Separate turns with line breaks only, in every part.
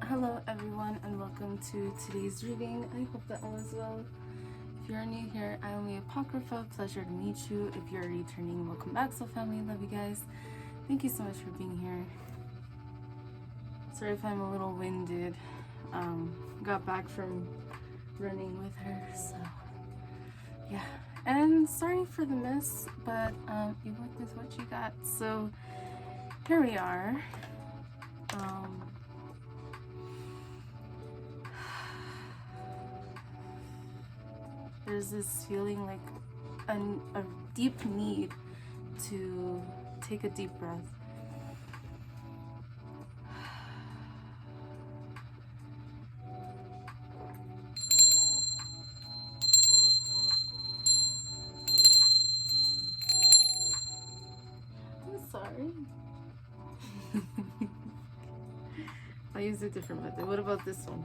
Hello everyone and welcome to today's reading. I hope that all is well. If you're new here, I am LeeApocrypha. Pleasure to meet you. If you're returning, welcome back. So family, love you guys. Thank you so much for being here. Sorry if I'm a little winded. Got back from running with her, so yeah. And sorry for the miss, but you worked with what you got. So here we are. There's this feeling like a deep need to take a deep breath. I'm sorry. I'll use a different method. What about this one?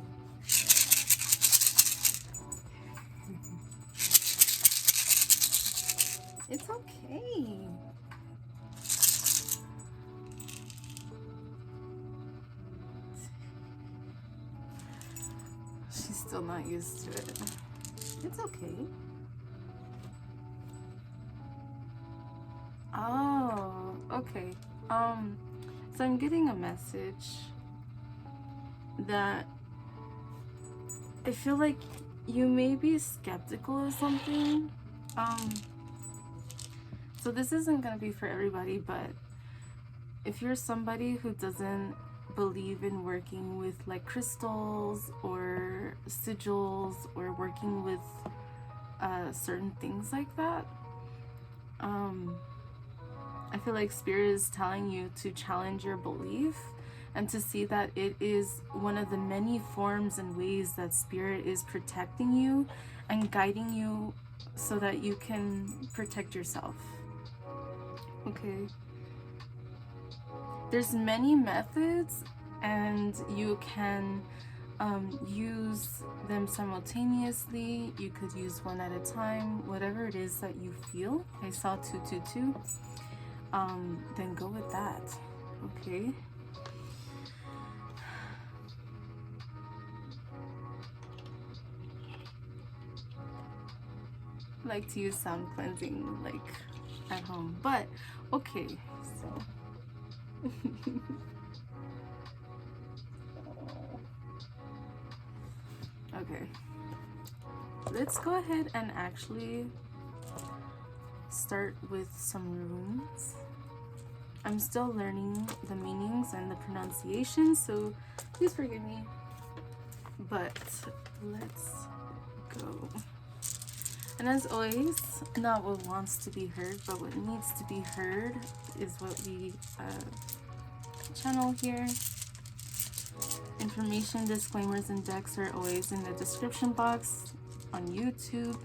It's okay. She's still not used to it. It's okay. Oh, okay. So I'm getting a message that I feel like you may be skeptical of something. So this isn't gonna be for everybody, but if you're somebody who doesn't believe in working with like crystals or sigils or working with certain things like that, I feel like Spirit is telling you to challenge your belief and to see that it is one of the many forms and ways that Spirit is protecting you and guiding you so that you can protect yourself. Okay. There's many methods and you can use them simultaneously. You could use one at a time, whatever it is that you feel. I saw 222. Then go with that. Okay. I like to use sound cleansing like at home, but okay, so okay, let's go ahead and actually start with some runes. I'm still learning the meanings and the pronunciation, so please forgive me, but let's go. And as always, not what wants to be heard, but what needs to be heard is what we channel here. Information, disclaimers, and decks are always in the description box on YouTube.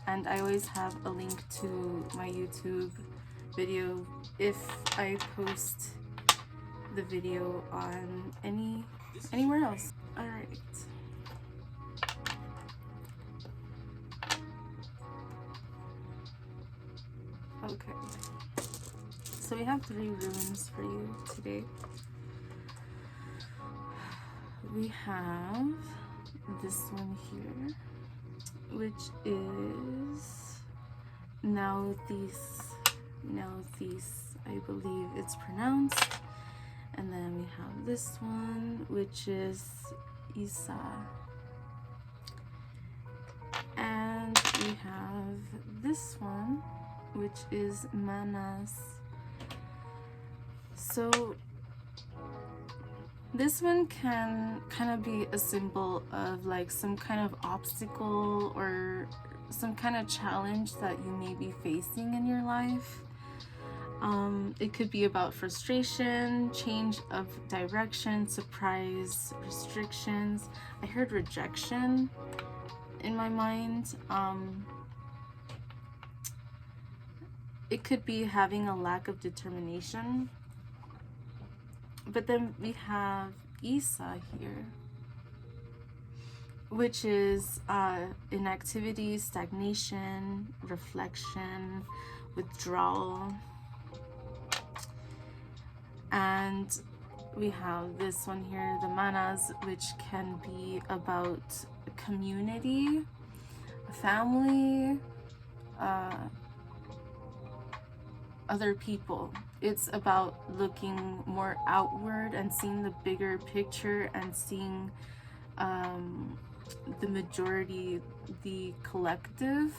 And I always have a link to my YouTube video if I post the video on anywhere else. Alright. Okay, so we have 3 runes for you today. We have this one here, which is Nauthiz, I believe it's pronounced. And then we have this one, which is Isa. And we have this one, which is Manas. So this one can kind of be a symbol of like some kind of obstacle or some kind of challenge that you may be facing in your life. It could be about frustration, change of direction, surprise, restrictions. I heard rejection in my mind. It could be having a lack of determination. But then we have Isa here, which is inactivity, stagnation, reflection, withdrawal. And We have this one here, the manas, which can be about community, family, other people. It's about looking more outward and seeing the bigger picture and seeing the majority, the collective.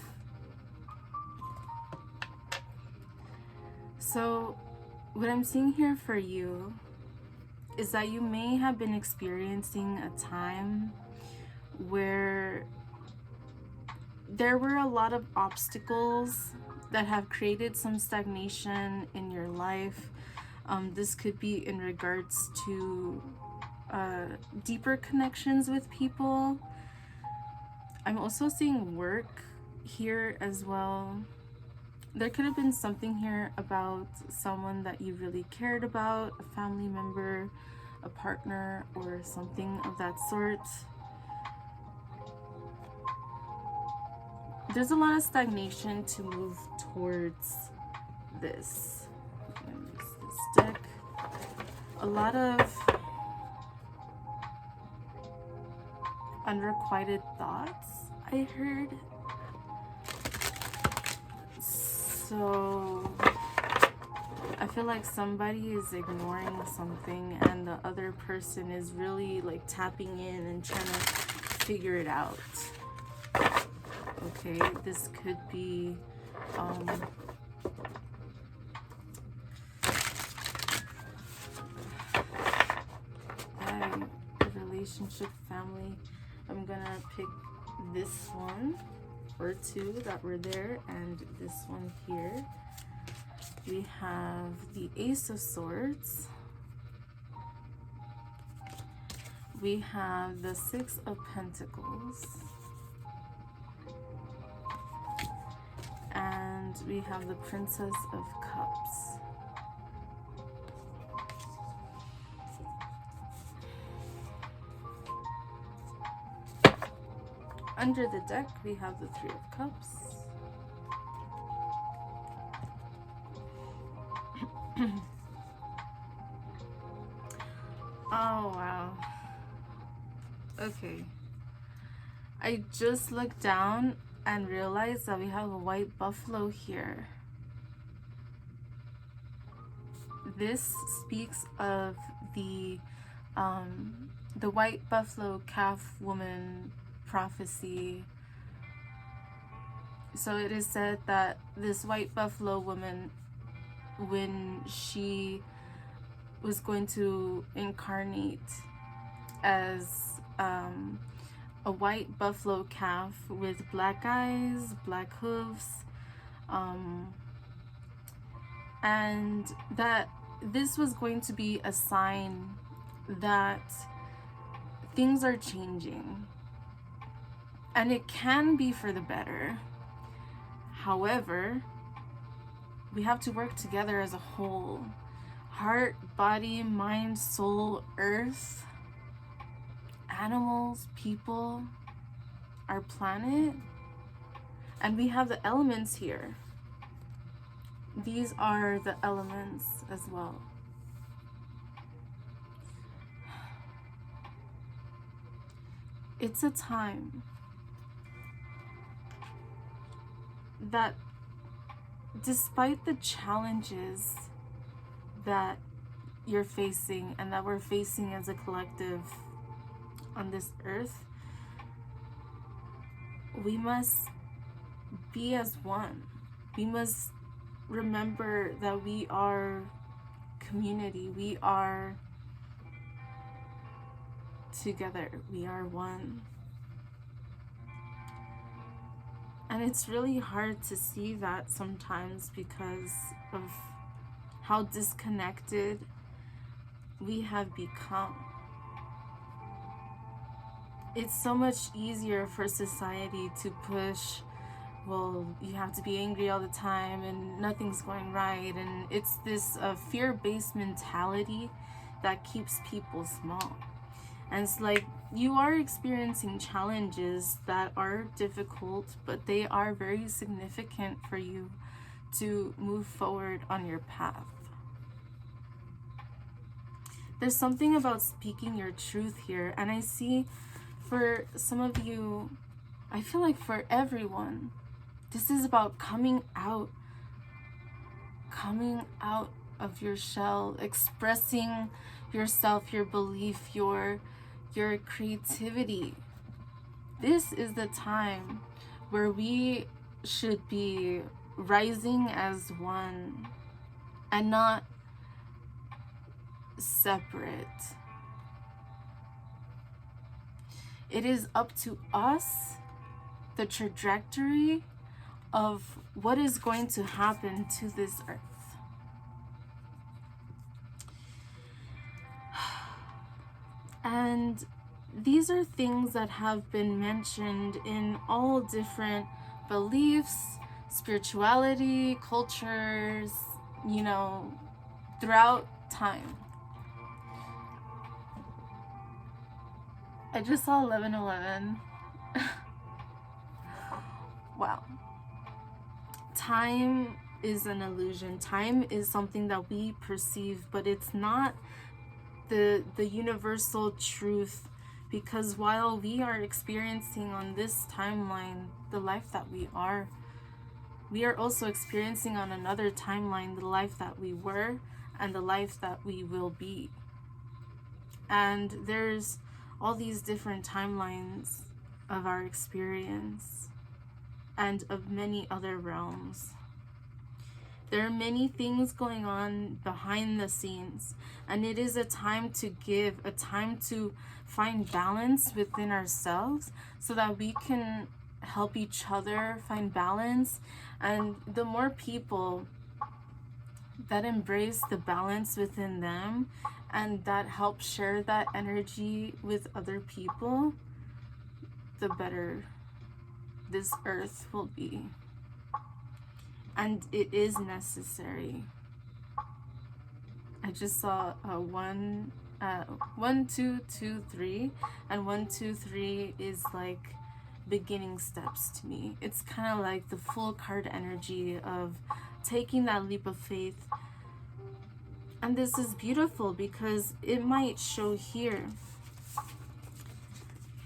So what I'm seeing here for you is that you may have been experiencing a time where there were a lot of obstacles that have created some stagnation in your life. This could be in regards to deeper connections with people. I'm also seeing work here as well. There could have been something here about someone that you really cared about, a family member, a partner, or something of that sort. There's a lot of stagnation to move towards this. I'm gonna use this deck. A lot of unrequited thoughts, I heard. So I feel like somebody is ignoring something and the other person is really like tapping in and trying to figure it out. Okay, this could be a relationship, family. I'm gonna pick this one or two that were there and this one here. We have the Ace of Swords. We have the Six of Pentacles. And we have the Princess of Cups. Under the deck, we have the Three of Cups. Oh, wow. Okay. I just looked down and realized that we have a white buffalo here. This speaks of the white buffalo calf woman prophecy. So it is said that this white buffalo woman, when she was going to incarnate as a white buffalo calf with black eyes, black hooves, and that this was going to be a sign that things are changing, and it can be for the better. However, we have to work together as a whole. Heart, body, mind, soul, earth, animals, people, our planet, and we have the elements here. These are the elements as well. It's a time that, despite the challenges that you're facing and that we're facing as a collective on this earth, we must be as one. We must remember that we are community. We are together. We are one. And it's really hard to see that sometimes because of how disconnected we have become. It's so much easier for society to push, well, you have to be angry all the time and nothing's going right, and it's this fear-based mentality that keeps people small. And it's like, you are experiencing challenges that are difficult, but they are very significant for you to move forward on your path. There's something about speaking your truth here. And I see for some of you, I feel like for everyone, this is about coming out of your shell, expressing yourself, your belief, your creativity. This is the time where we should be rising as one and not separate. It is up to us, the trajectory of what is going to happen to this earth. And these are things that have been mentioned in all different beliefs, spirituality, cultures, you know, throughout time. I just saw 11:11. Wow. Time is an illusion. Time is something that we perceive, but it's not the universal truth, because while we are experiencing on this timeline the life that we are also experiencing on another timeline the life that we were and the life that we will be. And there's all these different timelines of our experience and of many other realms. There are many things going on behind the scenes, and it is a time to give, a time to find balance within ourselves so that we can help each other find balance. And the more people that embrace the balance within them and that help share that energy with other people, the better this earth will be. And it is necessary. I just saw 1, 2, 2, 3, and 1, 2, 3 is like beginning steps to me. It's kind of like the full card energy of taking that leap of faith. And this is beautiful because it might show here.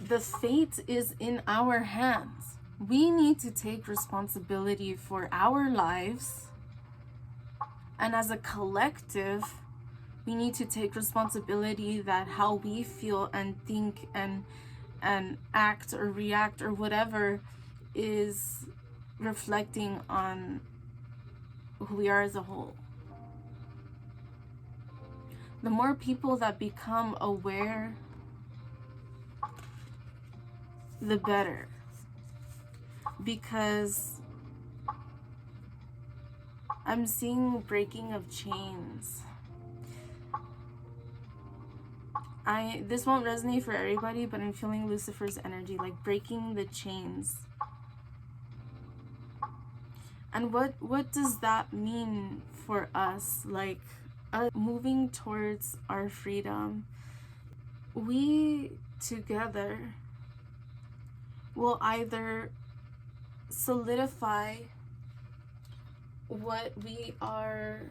The fate is in our hands. We need to take responsibility for our lives, and as a collective we need to take responsibility that how we feel and think and act or react or whatever is reflecting on who we are as a whole. The more people that become aware, the better. Because I'm seeing breaking of chains. This won't resonate for everybody, but I'm feeling Lucifer's energy, like breaking the chains. And what does that mean for us? Like moving towards our freedom. We together will either solidify what we are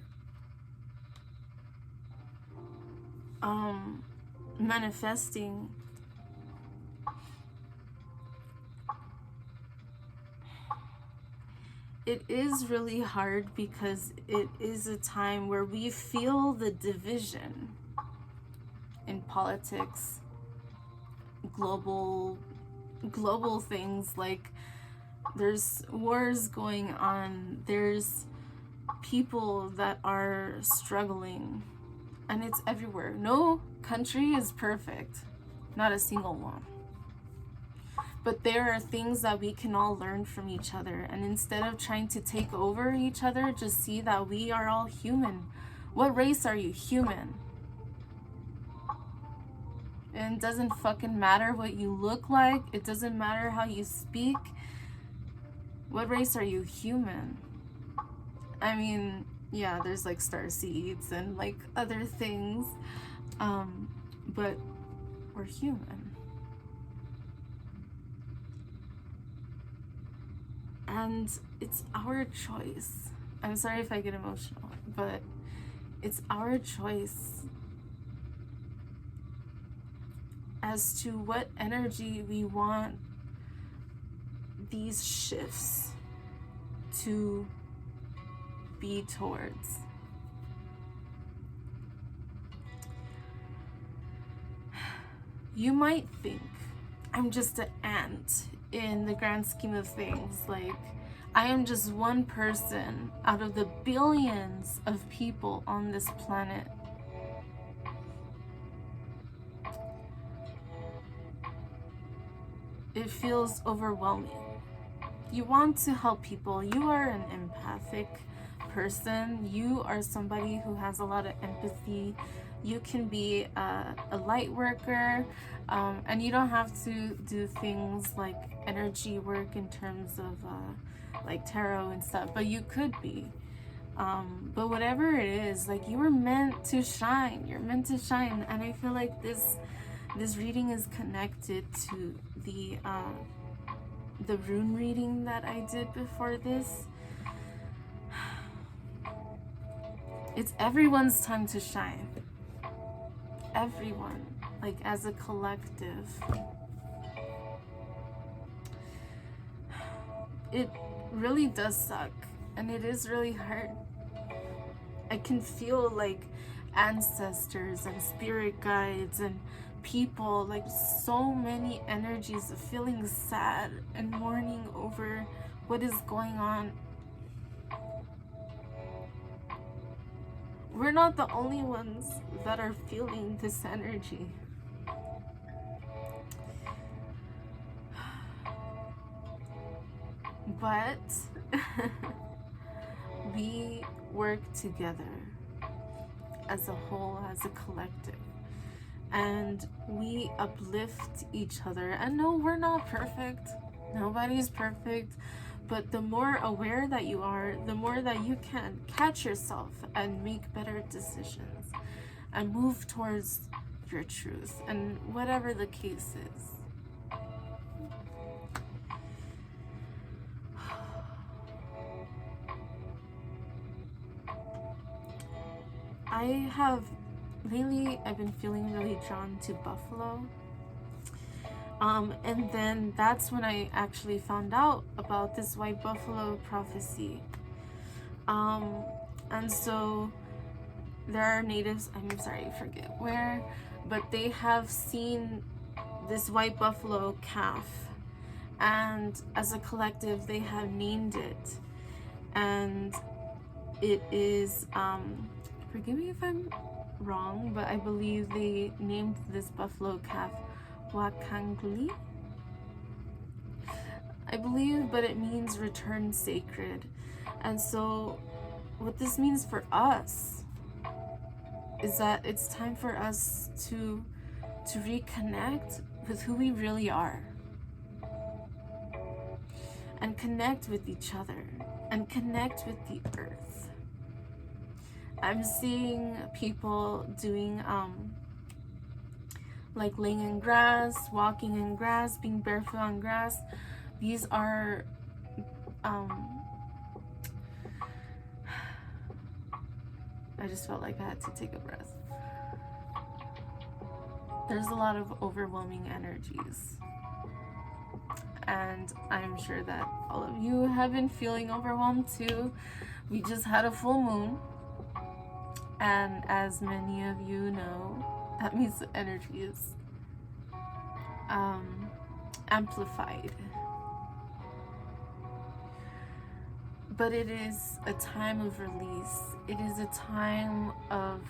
manifesting, it is really hard because it is a time where we feel the division in politics, global things, like there's wars going on, there's people that are struggling, and it's everywhere. No country is perfect, not a single one. But there are things that we can all learn from each other, and instead of trying to take over each other, just see that we are all human. What race are you? Human. And it doesn't fucking matter what you look like. It doesn't matter how you speak. What race are you? Human. I mean, yeah, there's like star seeds and like other things, but we're human. And it's our choice. I'm sorry if I get emotional, but it's our choice as to what energy we want these shifts to be towards. You might think I'm just an ant in the grand scheme of things. Like, I am just one person out of the billions of people on this planet. It feels overwhelming. You want to help people. You are an empathic person. You are somebody who has a lot of empathy. You can be a light worker, and you don't have to do things like energy work in terms of like tarot and stuff, but you could be. But whatever it is, like, you were meant to shine. You're meant to shine, and I feel like this reading is connected to the rune reading that I did before this. It's everyone's time to shine. Everyone, like, as a collective. It really does suck, and it is really hard. I can feel like ancestors and spirit guides and people, like so many energies of feeling sad and mourning over what is going on. We're not the only ones that are feeling this energy. But we work together as a whole, as a collective, and we uplift each other. And no, we're not perfect. Nobody's perfect. But the more aware that you are, the more that you can catch yourself and make better decisions and move towards your truth, and whatever the case is. Lately I've been feeling really drawn to buffalo. And then that's when I actually found out about this white buffalo prophecy. And so there are natives, I'm sorry, I forget where, but they have seen this white buffalo calf, and as a collective they have named it, and it is, forgive me if I'm wrong, but I believe they named this buffalo calf Wakangli, I believe, but it means return sacred. And so what this means for us is that it's time for us to reconnect with who we really are, and connect with each other, and connect with the earth. I'm seeing people doing like laying in grass, walking in grass, being barefoot on grass. These are I just felt like I had to take a breath. There's a lot of overwhelming energies, and I'm sure that all of you have been feeling overwhelmed too. We just had a full moon, and as many of you know, that means the energy is amplified. But it is a time of release. It is a time of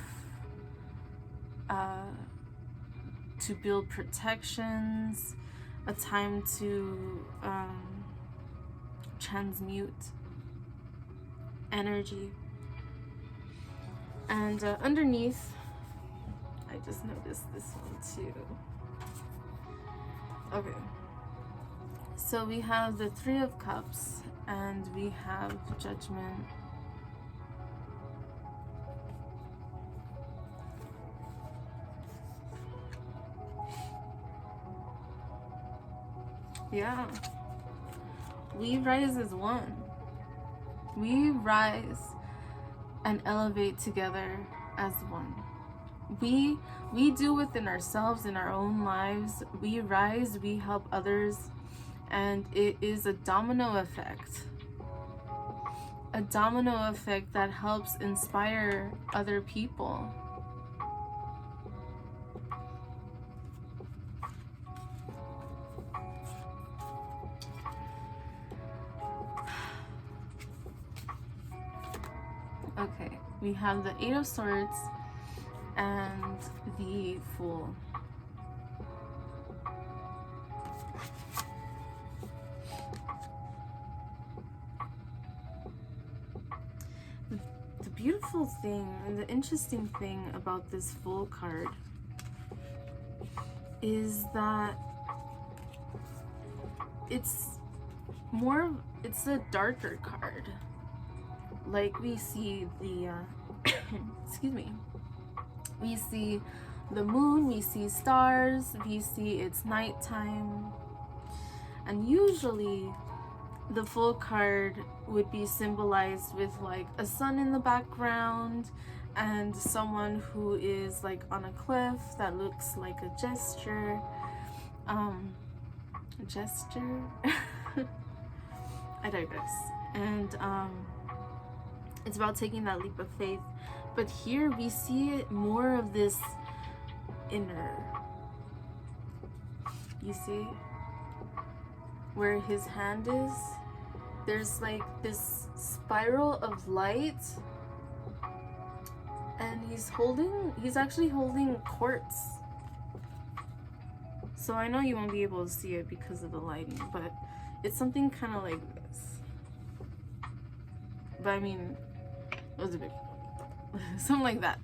to build protections, a time to transmute energy. And underneath, I just noticed this one too. Okay, so we have the Three of Cups, and we have Judgment. Yeah, we rise as one. We rise and elevate together as one. we do within ourselves in our own lives. We rise, we help others, and it is a domino effect. A domino effect that helps inspire other people. Okay, we have the Eight of Swords and the Fool. The beautiful thing and the interesting thing about this Fool card is that it's a darker card. Like we see the excuse me, we see the moon, we see stars, we see it's nighttime, and usually the Fool card would be symbolized with like a sun in the background and someone who is like on a cliff that looks like a gesture. I digress. And it's about taking that leap of faith. But here we see it more of this inner. You see? Where his hand is, there's like this spiral of light. And he's actually holding quartz. So I know you won't be able to see it because of the lighting, but it's something kind of like this. But I mean, it was a bit something like that.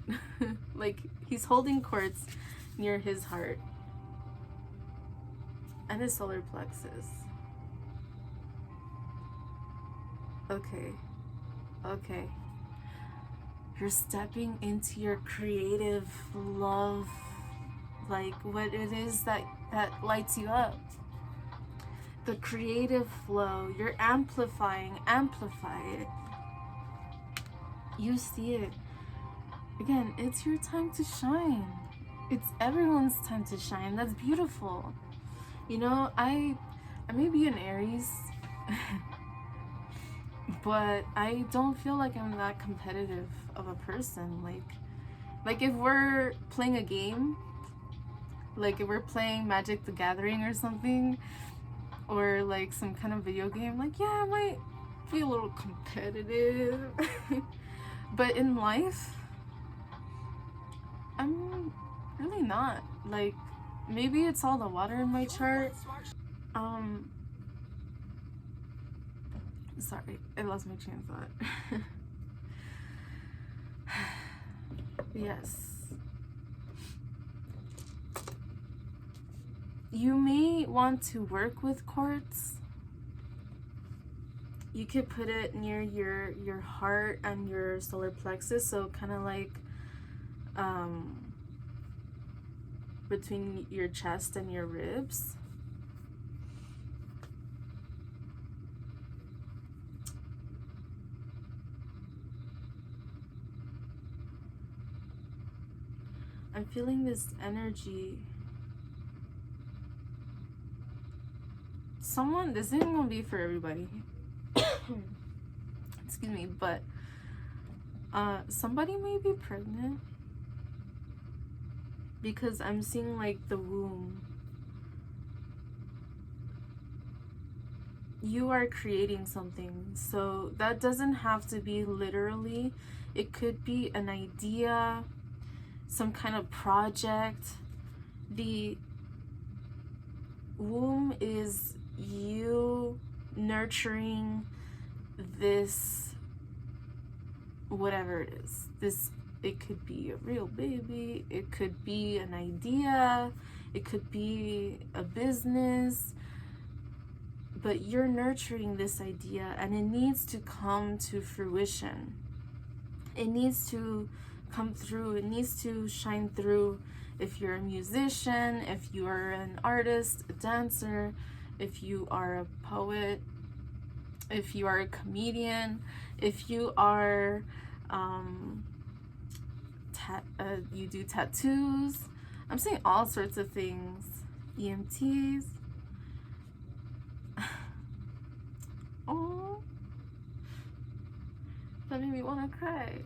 Like he's holding quartz near his heart and his solar plexus. Okay. You're stepping into your creative love, like what it is that lights you up. The creative flow, you're amplify it. You see it. Again, it's your time to shine. It's everyone's time to shine. That's beautiful. You know, I may be an Aries, but I don't feel like I'm that competitive of a person. Like if we're playing a game, like if we're playing Magic the Gathering or something, or like some kind of video game, like yeah, I might be a little competitive. But in life, I'm really not. Like maybe it's all the water in my chart. Sorry, I lost my train of thought. Yes. You may want to work with quartz. You could put it near your heart and your solar plexus, so kind of like between your chest and your ribs. I'm feeling this energy. This isn't gonna be for everybody. Excuse me, but somebody may be pregnant because I'm seeing like the womb. You are creating something, so that doesn't have to be literally. It could be an idea, some kind of project. The womb is you nurturing this, whatever it is. It could be a real baby, it could be an idea, it could be a business, but you're nurturing this idea and it needs to come to fruition. It needs to come through, it needs to shine through. If you're a musician, if you are an artist, a dancer, if you are a poet, if you are a comedian, if you are you do tattoos. I'm seeing all sorts of things. EMTs. Oh, that made me want to cry.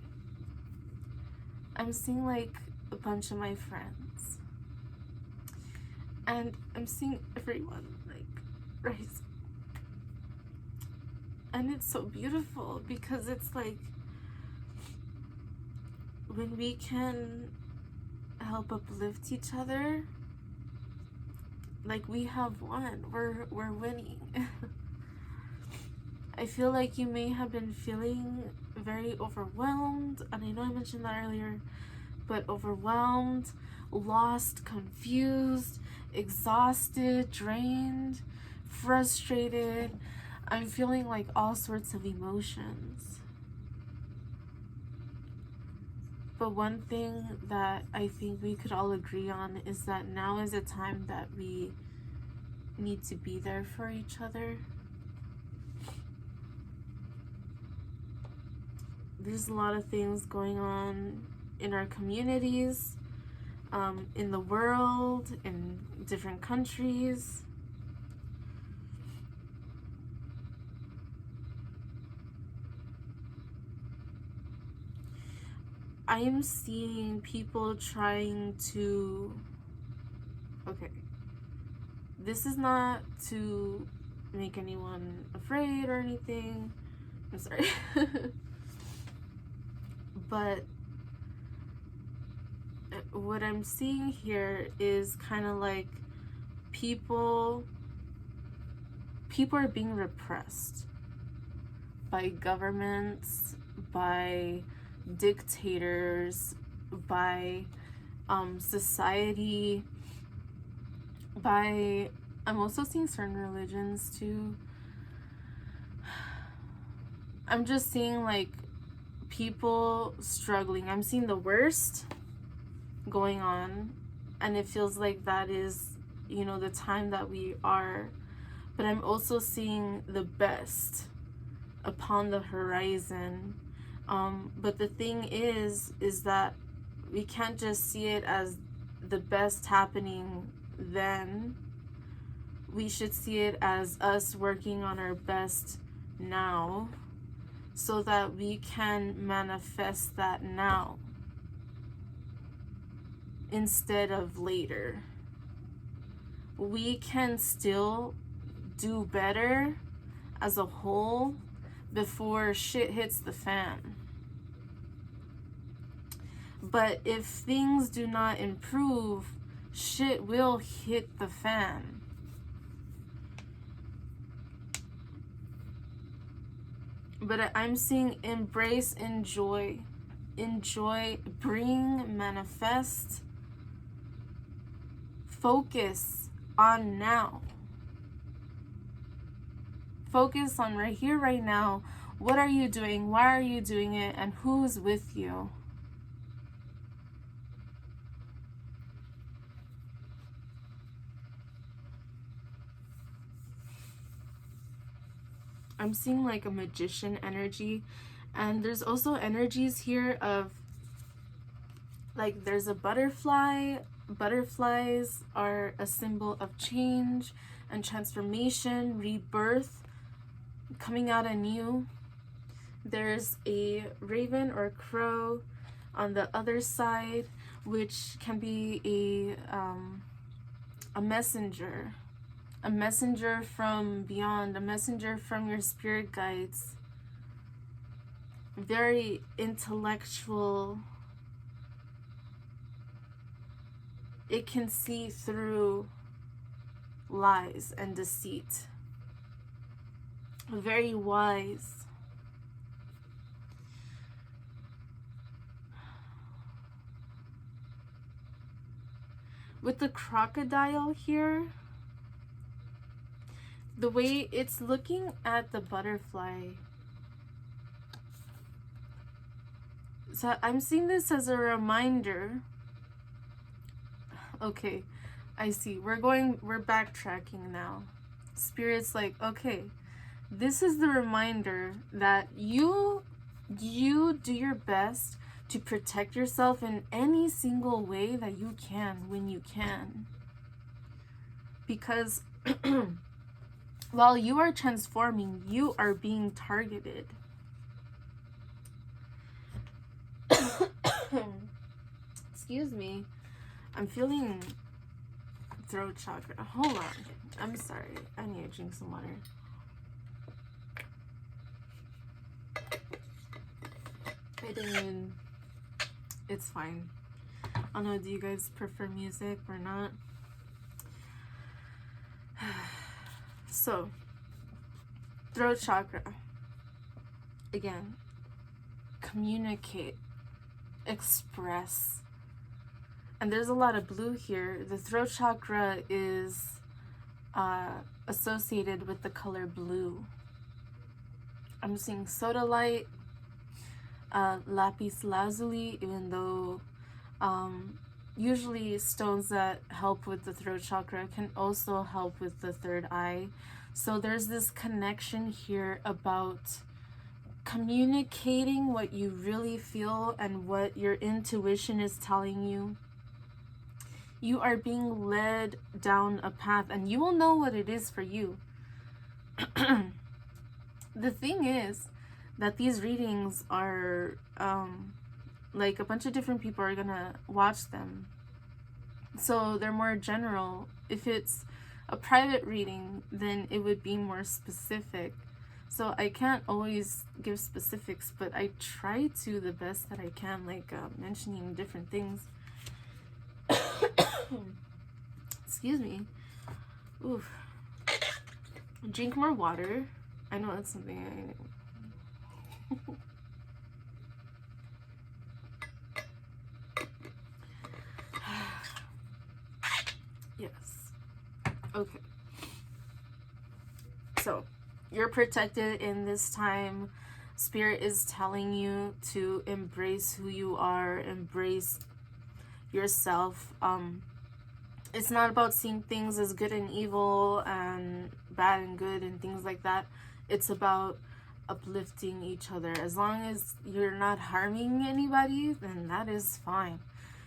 I'm seeing like a bunch of my friends, and I'm seeing everyone like rise. And it's so beautiful because it's like when we can help uplift each other, like we have won. We're winning. I feel like you may have been feeling very overwhelmed, and I know I mentioned that earlier, but overwhelmed, lost, confused, exhausted, drained, frustrated. I'm feeling like all sorts of emotions. But one thing that I think we could all agree on is that now is a time that we need to be there for each other. There's a lot of things going on in our communities, in the world, in different countries. I am seeing people trying to, okay, this is not to make anyone afraid or anything, I'm sorry, but what I'm seeing here is kind of like people are being repressed by governments, by dictators, by society, by, I'm also seeing certain religions too. I'm just seeing like people struggling. I'm seeing the worst going on, and it feels like that is, you know, the time that we are. But I'm also seeing the best upon the horizon. But the thing is that we can't just see it as the best happening then. We should see it as us working on our best now, so that we can manifest that now instead of later. We can still do better as a whole before shit hits the fan. But if things do not improve, shit will hit the fan. But I'm seeing embrace, enjoy, bring, manifest, focus on now. Focus on right here, right now. What are you doing? Why are you doing it? And who's with you? I'm seeing like a magician energy, and there's also energies here of like there's a butterfly. Butterflies are a symbol of change and transformation, rebirth, coming out anew. There's a raven or crow on the other side, which can be a messenger from beyond, a messenger from your spirit guides. Very intellectual. It can see through lies and deceit. Very wise. With the crocodile here, the way it's looking at the butterfly, so I'm seeing this as a reminder. Okay, I see. We're backtracking now. Spirit's like, okay, this is the reminder that you do your best to protect yourself in any single way that you can when you can. Because while you are transforming, you are being targeted. Excuse me. I'm feeling throat chakra. Hold on. I'm sorry. I need to drink some water. I didn't even... It's fine. I don't know, do you guys prefer music or not? So, throat chakra. Again, communicate, express. And there's a lot of blue here. The throat chakra is associated with the color blue. I'm seeing sodalite, lapis lazuli, even though usually stones that help with the throat chakra can also help with the third eye. So there's this connection here about communicating what you really feel and what your intuition is telling you. You are being led down a path, and you will know what it is for you. The thing is that these readings are like a bunch of different people are gonna watch them, so they're more general. If it's a private reading, then it would be more specific. So I can't always give specifics, but I try to the best that I can, like mentioning different things. Excuse me. Oof. Drink more water. I know that's something I Yes. Okay. So, you're protected in this time. Spirit is telling you to embrace who you are, embrace yourself. It's not about seeing things as good and evil and bad and good and things like that. It's about uplifting each other. As long as you're not harming anybody, then that is fine.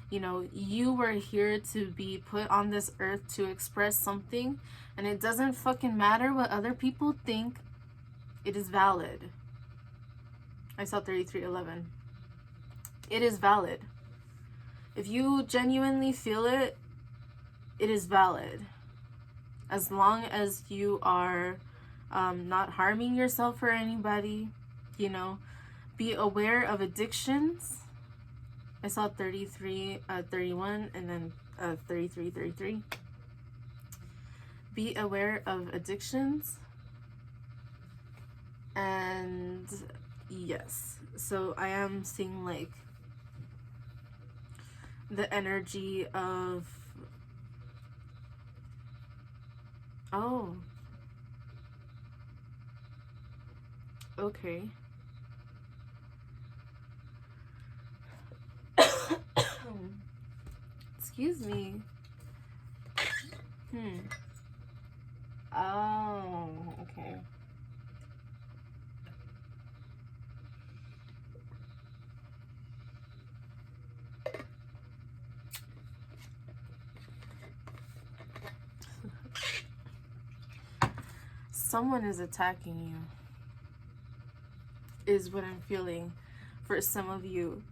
You know, you were here to be put on this earth to express something, and it doesn't fucking matter what other people think. It is valid. I saw 3311. It is valid. If you genuinely feel it, it is valid. As long as you are not harming yourself or anybody, you know. Be aware of addictions. I saw 31, and then 33. Be aware of addictions. And yes, so I am seeing like the energy of, oh, okay. Excuse me. Oh, okay. Someone is attacking you, is what I'm feeling for some of you.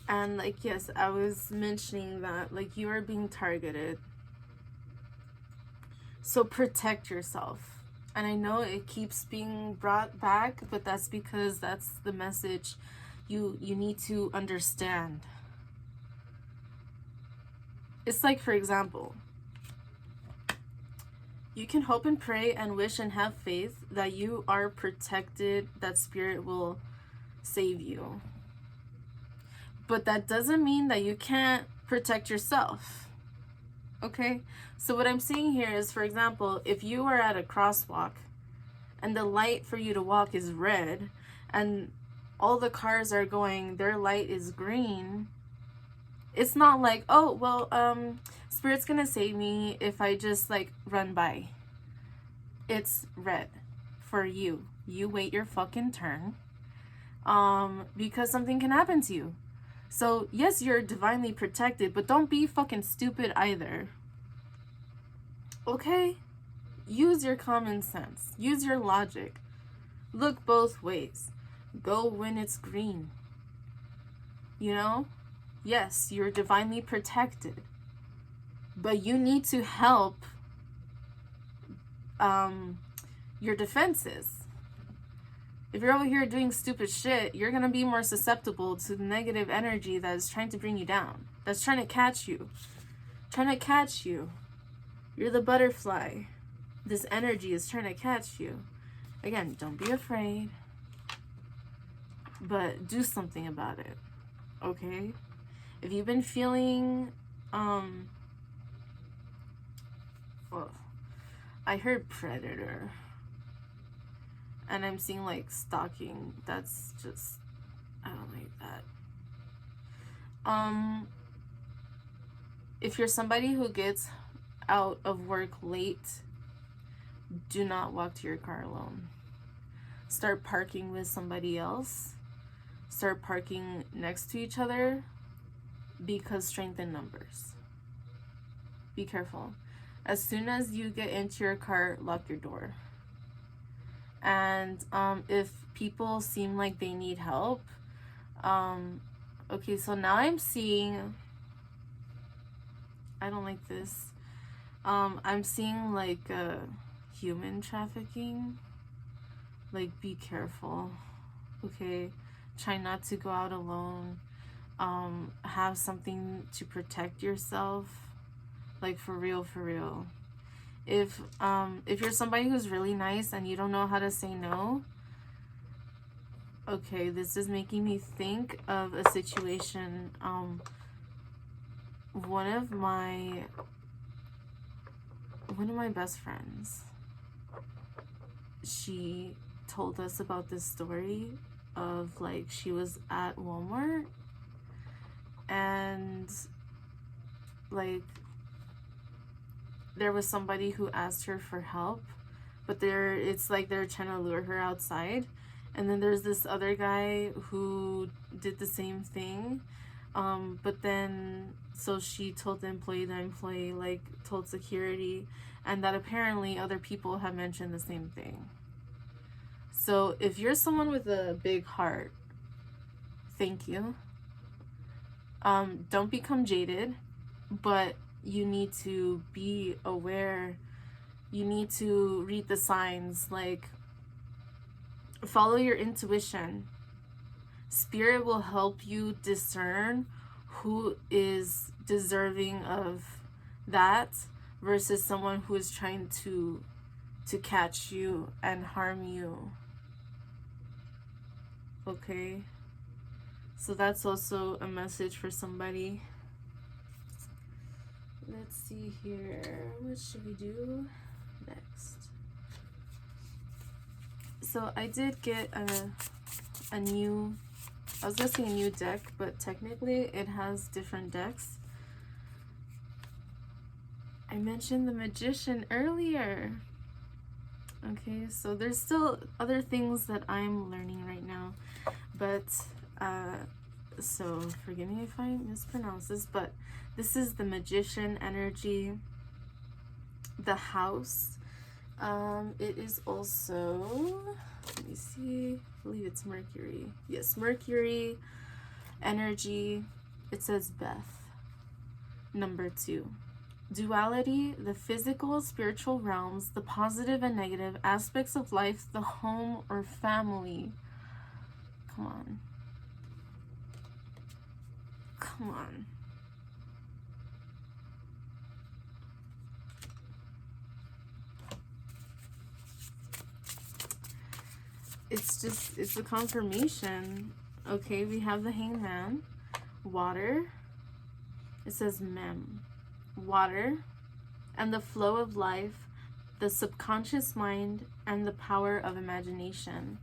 And like, yes, I was mentioning that like you are being targeted. So protect yourself. And I know it keeps being brought back, but that's because that's the message you need to understand. It's like, for example, you can hope and pray and wish and have faith that you are protected, that spirit will save you. But that doesn't mean that you can't protect yourself. Okay? So what I'm seeing here is, for example, if you are at a crosswalk and the light for you to walk is red and all the cars are going, their light is green, it's not like, oh, well, Spirit's gonna save me if I just like run by. It's red for you. You wait your fucking turn. because something can happen to you. So yes, you're divinely protected, but don't be fucking stupid either. Okay? Use your common sense. Use your logic. Look both ways. Go when it's green. You know? Yes, you're divinely protected. But you need to help your defenses. If you're over here doing stupid shit, you're gonna be more susceptible to the negative energy that is trying to bring you down. That's trying to catch you. Trying to catch you. You're the butterfly. This energy is trying to catch you. Again, don't be afraid. But do something about it. Okay? If you've been feeling, well, I heard predator. And I'm seeing like stalking. That's just, I don't like that. If you're somebody who gets out of work late, do not walk to your car alone. Start parking with somebody else. Start parking next to each other, because strength in numbers. Be careful. As soon as you get into your car, lock your door. And if people seem like they need help, okay, so now I'm seeing, I don't like this. I'm seeing like human trafficking. Like, be careful. Okay, try not to go out alone. Have something to protect yourself. Like, for real, for real. If you're somebody who's really nice and you don't know how to say no, okay, this is making me think of a situation. One of my best friends, she told us about this story of, like, she was at Walmart and, like, there was somebody who asked her for help, but it's like they're trying to lure her outside. And then there's this other guy who did the same thing. But then, so she told the employee, like, told security, and that apparently other people have mentioned the same thing. So if you're someone with a big heart, thank you. Don't become jaded, but you need to be aware. You need to read the signs, like, follow your intuition. Spirit will help you discern who is deserving of that versus someone who is trying to catch you and harm you. Okay? So that's also a message for somebody. Let's see here. What should we do next? So I did get a new, I was gonna say a new deck, but technically it has different decks. I mentioned the Magician earlier. Okay, so there's still other things that I'm learning right now, but so forgive me if I mispronounce this, but this is the Magician energy, the house. It is also, let me see, I believe it's Mercury. Yes, Mercury energy. It says Beth, number 2. Duality, the physical, spiritual realms, the positive and negative aspects of life, the home or family. Come on. Come on. It's a confirmation. Okay, we have the Hangman, water. It says Mem, water, and the flow of life, the subconscious mind, and the power of imagination.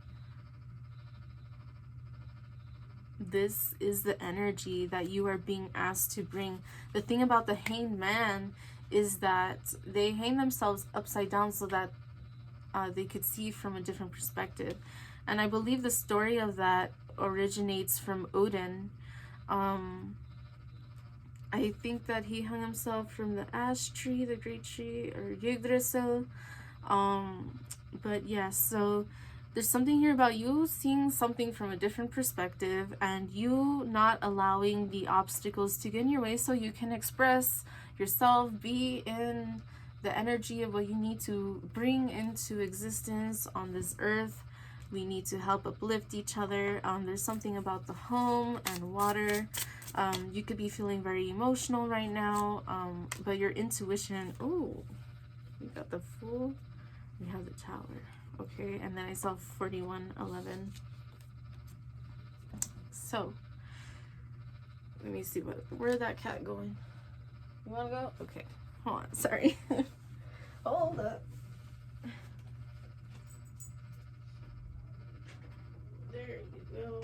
This is the energy that you are being asked to bring. The thing about the Hanged Man is that they hang themselves upside down so that they could see from a different perspective. And I believe the story of that originates from Odin. I think that he hung himself from the ash tree, the great tree, or Yggdrasil. But yes, so there's something here about you seeing something from a different perspective and you not allowing the obstacles to get in your way so you can express yourself, be in the energy of what you need to bring into existence on this earth. We need to help uplift each other. There's something about the home and water. You could be feeling very emotional right now, but your intuition, oh, we got the Fool, we have the Tower, okay, and then I saw 4111. So, let me see where that cat going. You wanna go? Okay, hold on, sorry. Hold up. There you go.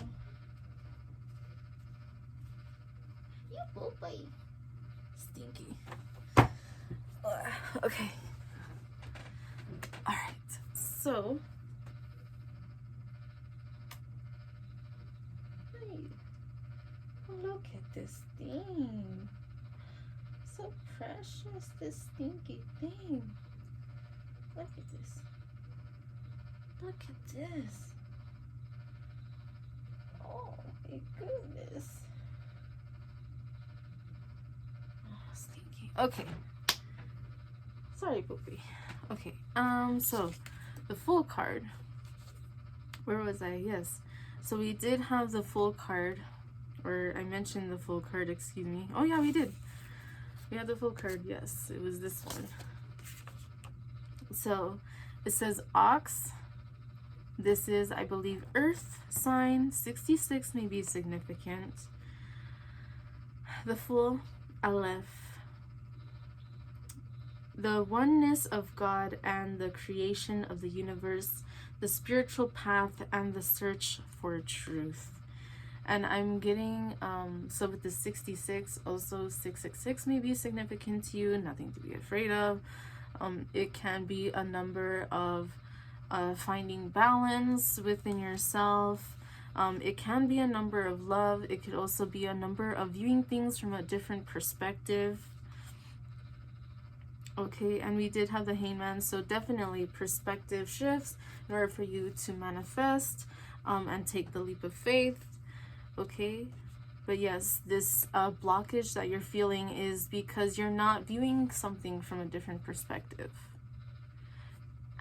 You boy. Stinky. Okay. Alright. So. Hey. Look at this thing. So precious, this stinky thing. Look at this. Look at this. Oh my goodness. Oh, stinky. Okay. Sorry, Poopy. Okay. So the Fool card. Where was I? Yes. So we did have the Fool card, or I mentioned the Fool card, excuse me. Oh yeah, we did. We had the Fool card, yes. It was this one. So it says Ox. This is, I believe, Earth sign. 66 may be significant. The Fool, Aleph. The oneness of God and the creation of the universe, the spiritual path and the search for truth. And I'm getting, so with the 66, also 666 may be significant to you, nothing to be afraid of. It can be a number of finding balance within yourself. It can be a number of love. It could also be a number of viewing things from a different perspective. Okay, and we did have the Hangman, so definitely perspective shifts in order for you to manifest and take the leap of faith. Okay, but yes, this blockage that you're feeling is because you're not viewing something from a different perspective.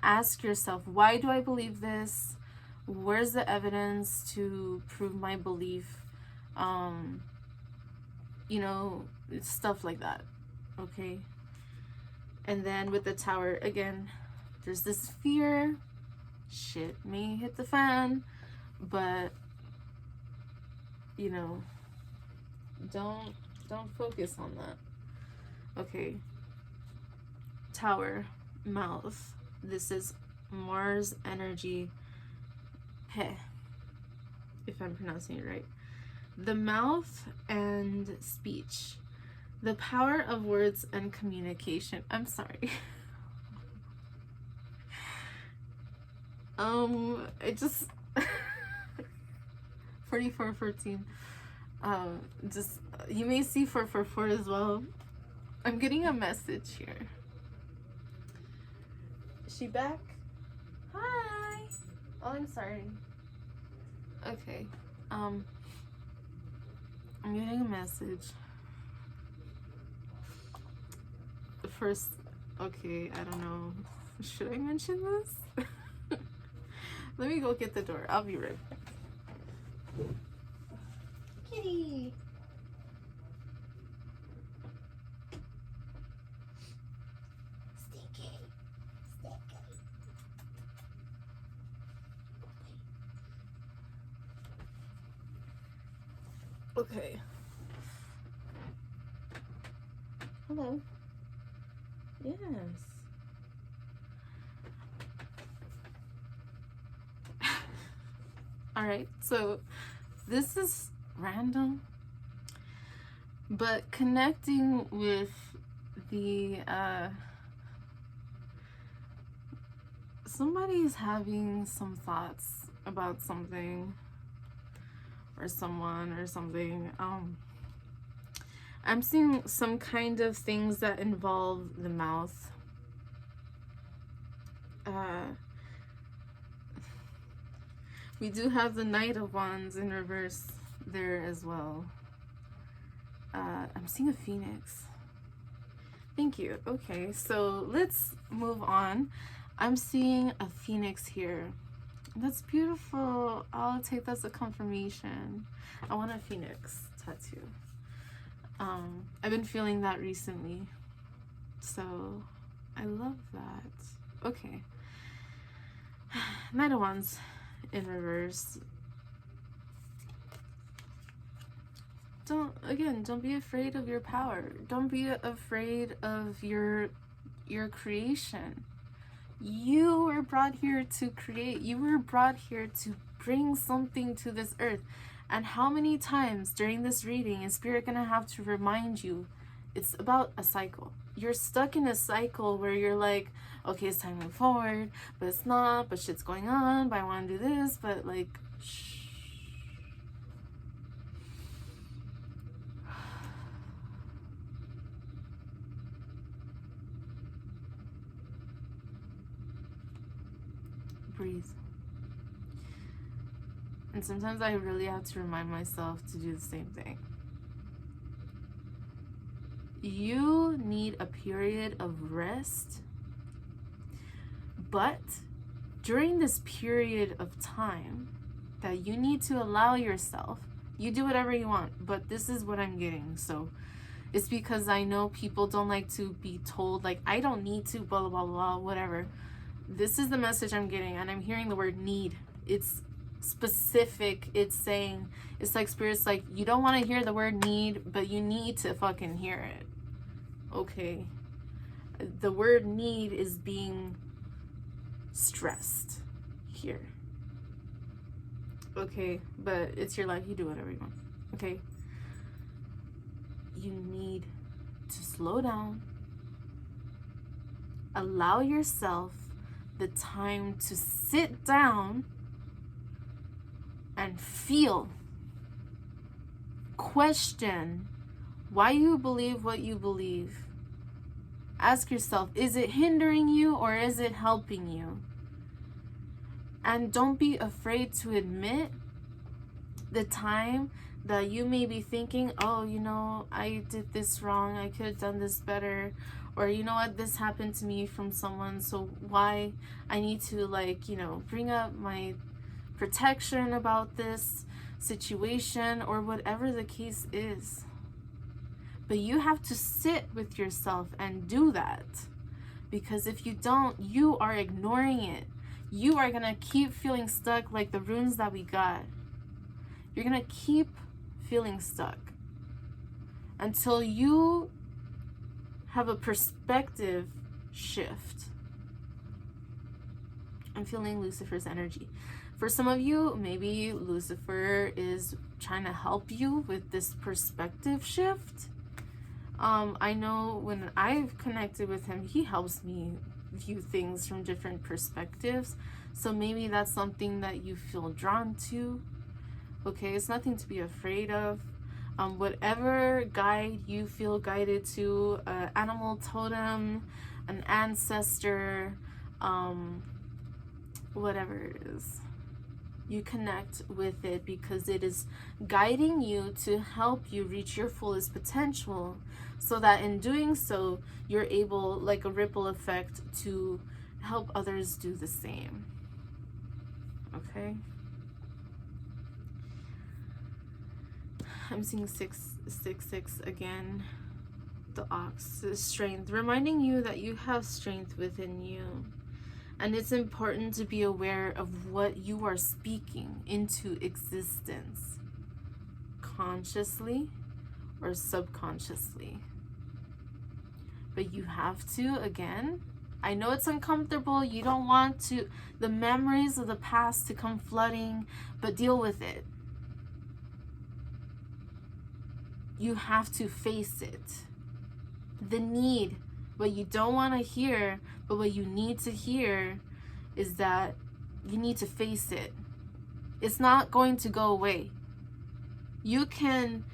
Ask yourself, why do I believe this? Where's the evidence to prove my belief? You know, stuff like that. Okay. And then with the Tower, again, there's this fear. Shit may hit the fan, but you know, don't focus on that. Okay. Tower, mouth. This is Mars energy. Heh, if I'm pronouncing it right. The mouth and speech. The power of words and communication. I'm sorry. It just 4414. Just you may see 444 as well. I'm getting a message here. Is she back? Hi. Oh, I'm sorry. Okay. I'm getting a message. First, okay, I don't know. Should I mention this? Let me go get the door. I'll be right back. Kitty. Stinky. Stinky. Okay. Hello. Yes. All right, so this is random, but connecting with the somebody's having some thoughts about something. or someone or something. I'm seeing some kind of things that involve the mouth. We do have the Knight of Wands in reverse there as well. I'm seeing a phoenix. Thank you. Okay, so let's move on. I'm seeing a phoenix here. That's beautiful. I'll take that as a confirmation. I want a phoenix tattoo. I've been feeling that recently, so I love that. Okay. Knight of Wands in reverse. Don't be afraid of your power. Don't be afraid of your creation. You were brought here to create. You were brought here to bring something to this earth. And how many times during this reading is Spirit gonna have to remind you it's about a cycle? You're stuck in a cycle where you're like, okay, it's time to move forward, but it's not, but shit's going on, but I want to do this, but like, shh. Breathe. And sometimes I really have to remind myself to do the same thing. You need a period of rest, but during this period of time that you need to allow yourself, you do whatever you want, but this is what I'm getting. So it's because I know people don't like to be told, like, I don't need to, blah, blah, blah, blah, whatever. This is the message I'm getting, and I'm hearing the word need. It's specific. It's saying, it's like Spirit's like, you don't want to hear the word need, but you need to fucking hear it. Okay. The word need is being stressed here. Okay, but it's your life. You do whatever you want. Okay. You need to slow down. Allow yourself the time to sit down and feel. Question why you believe what you believe. Ask yourself, is it hindering you or is it helping you? And don't be afraid to admit the time that you may be thinking, oh, you know, I did this wrong, I could have done this better, or you know what, this happened to me from someone, so why I need to, like, you know, bring up my protection about this situation, or whatever the case is. But you have to sit with yourself and do that, because if you don't, you are ignoring it. You are gonna keep feeling stuck like the runes that we got. You're gonna keep feeling stuck until you have a perspective shift. I'm feeling Lucifer's energy. For some of you, maybe Lucifer is trying to help you with this perspective shift. I know when I've connected with him, he helps me view things from different perspectives. So maybe that's something that you feel drawn to. Okay, it's nothing to be afraid of. Whatever guide you feel guided to, animal totem, an ancestor, whatever it is, you connect with it because it is guiding you to help you reach your fullest potential, so that in doing so, you're able, like a ripple effect, to help others do the same. Okay? I'm seeing 666 again. The ox is strength, reminding you that you have strength within you. And it's important to be aware of what you are speaking into existence, consciously or subconsciously. But you have to, again, I know it's uncomfortable. You don't want to, the memories of the past to come flooding, but deal with it. You have to face it. The need, what you don't want to hear, but what you need to hear is that you need to face it. It's not going to go away. You can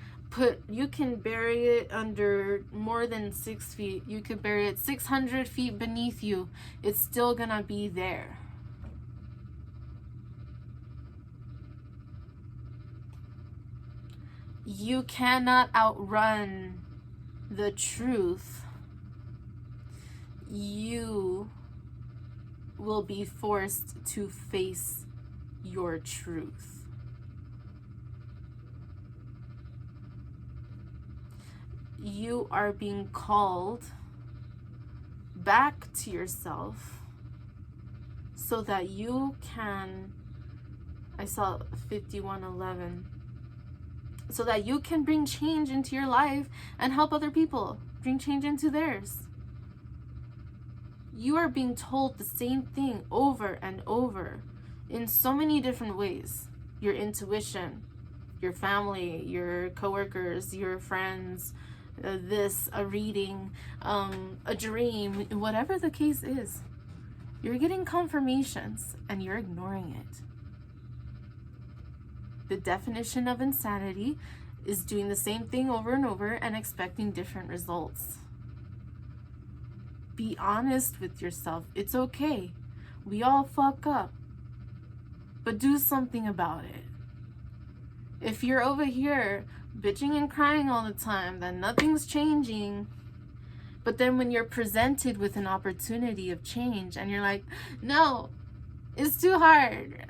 bury it under more than 6 feet. You could bury it 600 feet beneath you. It's still gonna be there. You cannot outrun the truth. You will be forced to face your truth. You are being called back to yourself so that you can, I saw 5111, so that you can bring change into your life and help other people bring change into theirs. You are being told the same thing over and over in so many different ways. Your intuition, your family, your coworkers, your friends, a reading, a dream, whatever the case is. You're getting confirmations and you're ignoring it. The definition of insanity is doing the same thing over and over and expecting different results. Be honest with yourself. It's okay. We all fuck up. But do something about it. If you're over here bitching and crying all the time that nothing's changing, but then when you're presented with an opportunity of change and you're like, no, it's too hard.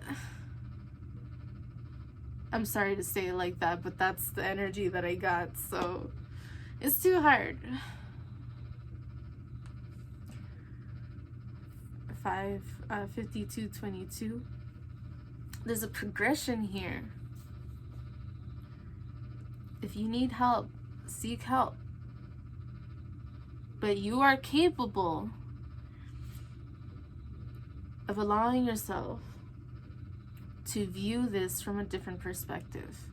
I'm sorry to say it like that, but that's the energy that I got. So it's too hard. 5222. There's a progression here. If you need help, seek help. But you are capable of allowing yourself to view this from a different perspective.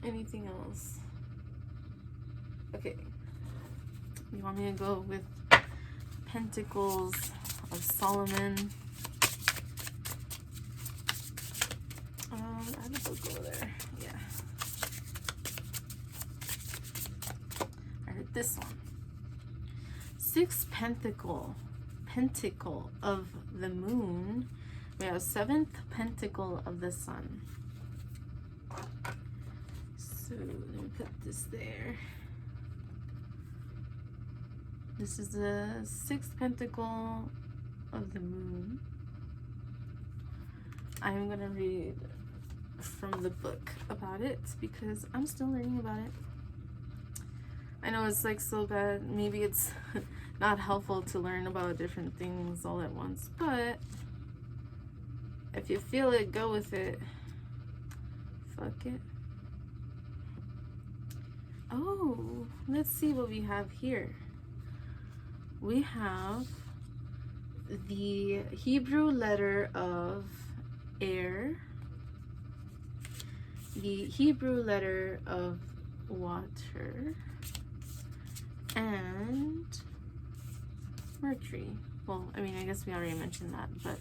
Anything else? Okay. You want me to go with Pentacles of Solomon? I have a book over there. Yeah. I heard this one. 6 Pentacle of the Moon. We have 7th Pentacle of the Sun. So let me put this there. This is the 6th Pentacle of the Moon. I'm gonna read from the book about it because I'm still learning about it. I know it's like so bad. Maybe it's not helpful to learn about different things all at once, but if you feel it, go with it. Fuck it. Oh, let's see what we have here. We have the Hebrew letter of air, the Hebrew letter of water, and Mercury. Well, I mean, I guess we already mentioned that, but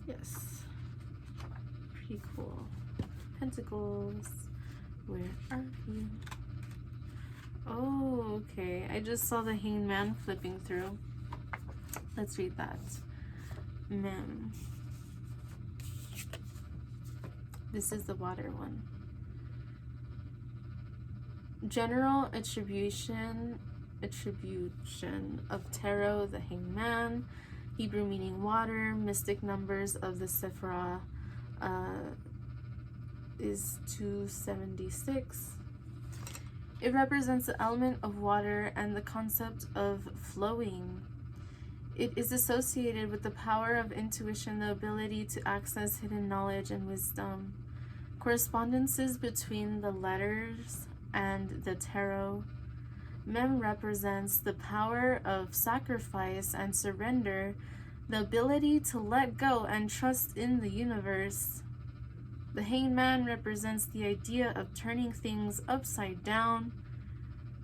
yes. Pretty cool. Pentacles. Where are you? Oh, okay. I just saw the Hanged Man flipping through. Let's read that. Mem. This is the water one. General attribution of tarot, the Hanged Man, Hebrew meaning water, mystic numbers of the Sephirah is 276. It represents the element of water and the concept of flowing. It is associated with the power of intuition, the ability to access hidden knowledge and wisdom. Correspondences between the letters and the tarot. Mem represents the power of sacrifice and surrender, the ability to let go and trust in the universe. The Hanged Man represents the idea of turning things upside down,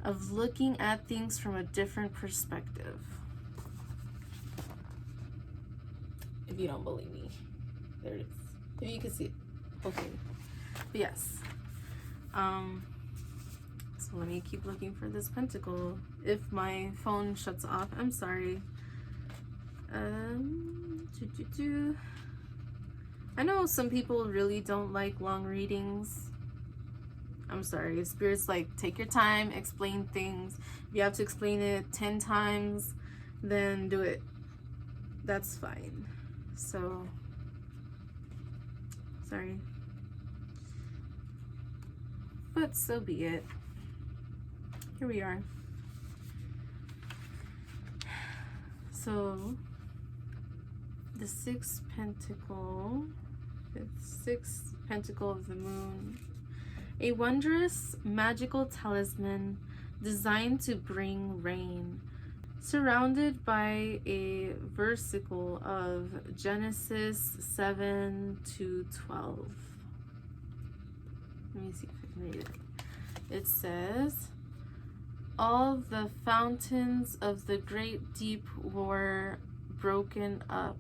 of looking at things from a different perspective. If you don't believe me. There it is. If you can see it. Okay. But yes. So let me keep looking for this pentacle. If my phone shuts off, I'm sorry. I know some people really don't like long readings. I'm sorry. Spirit's like, take your time, explain things. If you have to explain it 10 times, then do it. That's fine. So, sorry. But so be it. Here we are. So, the sixth pentacle of the moon. A wondrous magical talisman designed to bring rain, surrounded by a versicle of Genesis 7-12. Let me see if I can read it. It says, all the fountains of the great deep were broken up,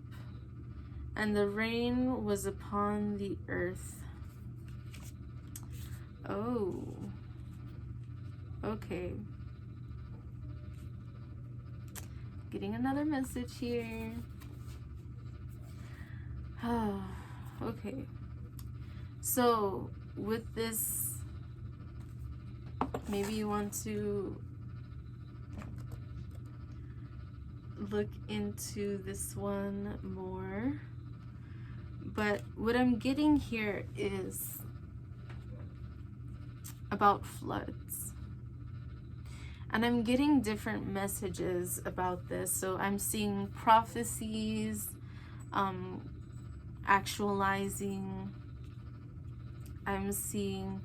and the rain was upon the earth. Oh, okay. Getting another message here. Oh, okay. So, with this, maybe you want to look into this one more. But what I'm getting here is about floods. And I'm getting different messages about this. So I'm seeing prophecies, actualizing. I'm seeing,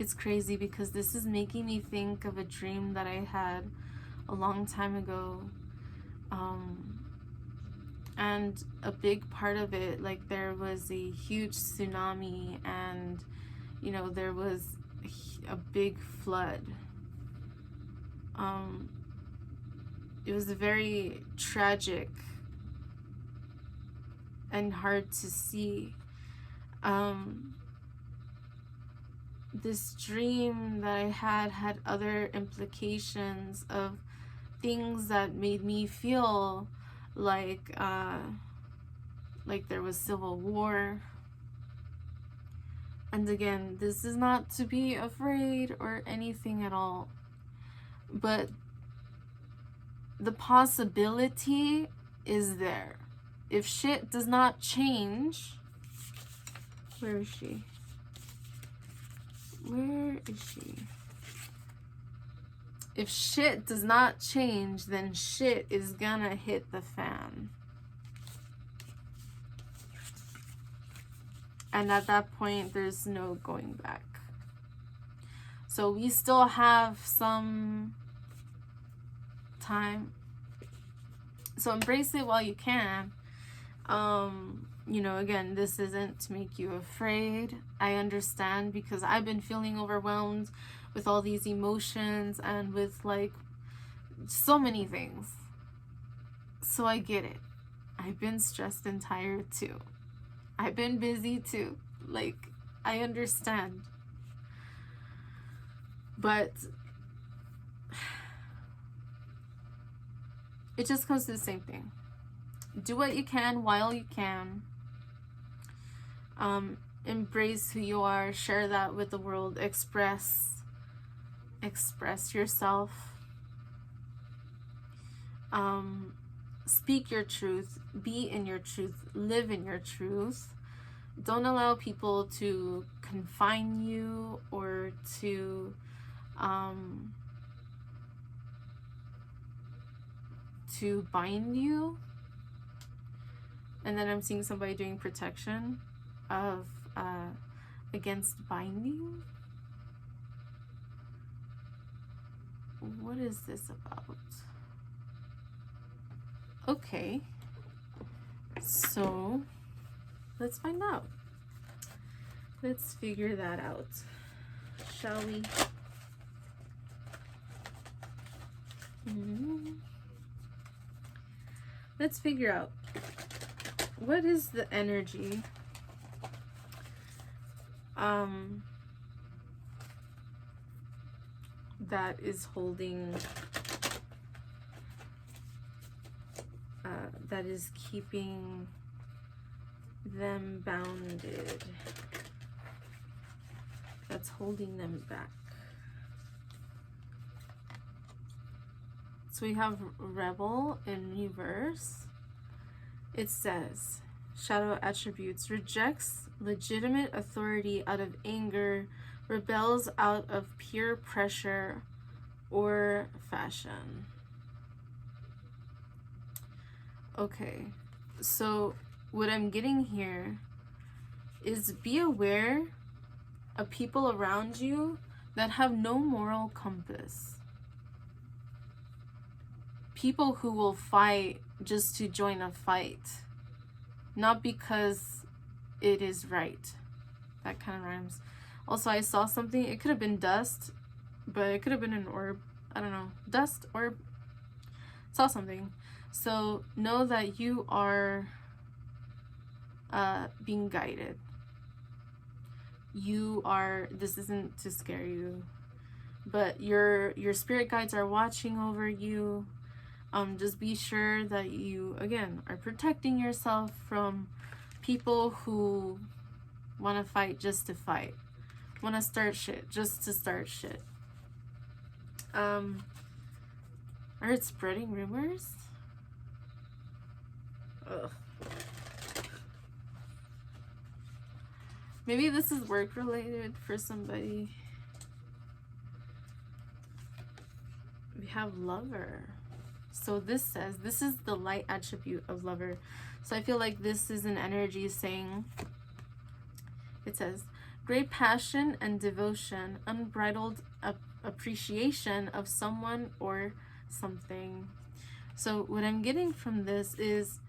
it's crazy because this is making me think of a dream that I had a long time ago. And a big part of it, like there was a huge tsunami and, you know, there was a big flood. It was very tragic and hard to see. This dream that I had other implications of things that made me feel like there was civil war. And again, this is not to be afraid or anything at all, but the possibility is there. If shit does not change, where is she? Where is she? If shit does not change, then shit is gonna hit the fan. And at that point, there's no going back. So we still have some time. So embrace it while you can. You know, again, this isn't to make you afraid. I understand because I've been feeling overwhelmed with all these emotions and with like so many things. So I get it. I've been stressed and tired too. I've been busy too. Like, I understand. But it just comes to the same thing. Do what you can while you can. Embrace who you are. Share that with the world. Express yourself. Speak your truth. Be in your truth. Live in your truth. Don't allow people to confine you or to bind you. And then I'm seeing somebody doing protection of against binding. What is this about? Okay, so let's find out. Let's figure that out, shall we? Let's figure out What is the energy that is holding, that is keeping them bounded, that's holding them back? So we have Rebel in reverse. It says, shadow attributes: rejects legitimate authority out of anger, rebels out of peer pressure or fashion. Okay, so what I'm getting here is be aware of people around you that have no moral compass. People who will fight just to join a fight, not because it is right. That kind of rhymes. Also, I saw something, it could have been dust, but it could have been an orb. I don't know, dust, orb. Saw something. So know that you are being guided. You are, this isn't to scare you, but your spirit guides are watching over you. Just be sure that you, again, are protecting yourself from people who want to fight just to fight, want to start shit just to start shit. I heard spreading rumors. Ugh. Maybe this is work related for somebody. We have Lover. So this says, this is the light attribute of Lover. So I feel like this is an energy saying, it says, great passion and devotion, unbridled appreciation of someone or something. So what I'm getting from this is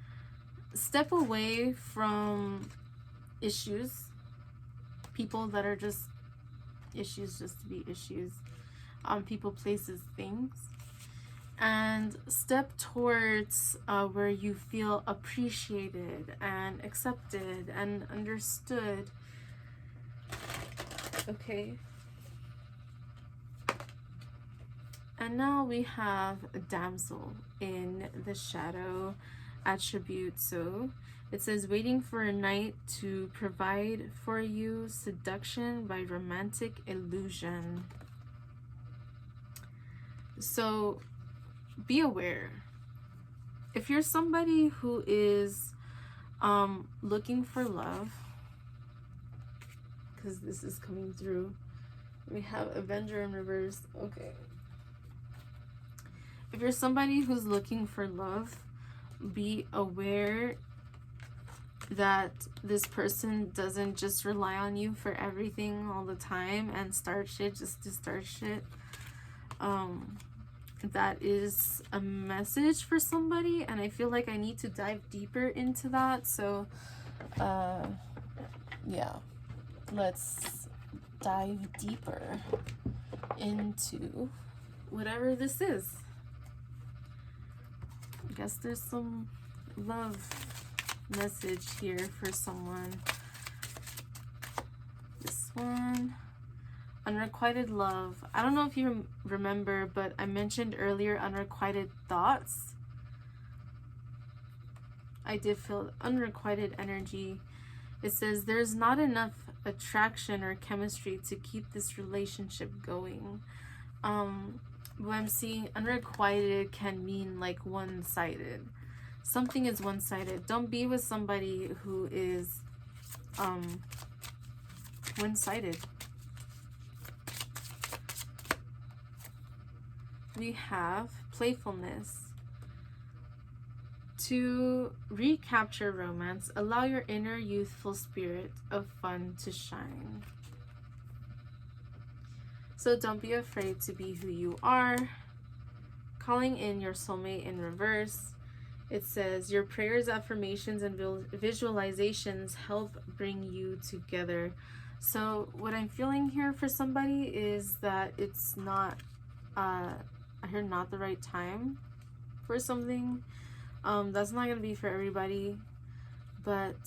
step away from issues, people that are just issues just to be issues, people, places, things, and step towards where you feel appreciated and accepted and understood. Okay. And now we have a damsel in the shadow attribute. So it says, waiting for a knight to provide for you, seduction by romantic illusion. So be aware. If you're somebody who is looking for love, because this is coming through, we have Avenger in reverse. Okay. If you're somebody who's looking for love, be aware that this person doesn't just rely on you for everything all the time and start shit just to start shit. That is a message for somebody, and I feel like I need to dive deeper into that. So yeah, let's dive deeper into whatever this is. I guess there's some love message here for someone. This one, unrequited love. I don't know if you remember, but I mentioned earlier unrequited thoughts. I did feel unrequited energy. It says there's not enough attraction or chemistry to keep this relationship going. What I'm seeing, unrequited can mean like one-sided. Something is one-sided. Don't be with somebody who is one-sided. We have playfulness. To recapture romance, allow your inner youthful spirit of fun to shine. So don't be afraid to be who you are. Calling in your soulmate in reverse. It says your prayers, affirmations, and visualizations help bring you together. So what I'm feeling here for somebody is that it's not, I heard not the right time for something. That's not going to be for everybody. but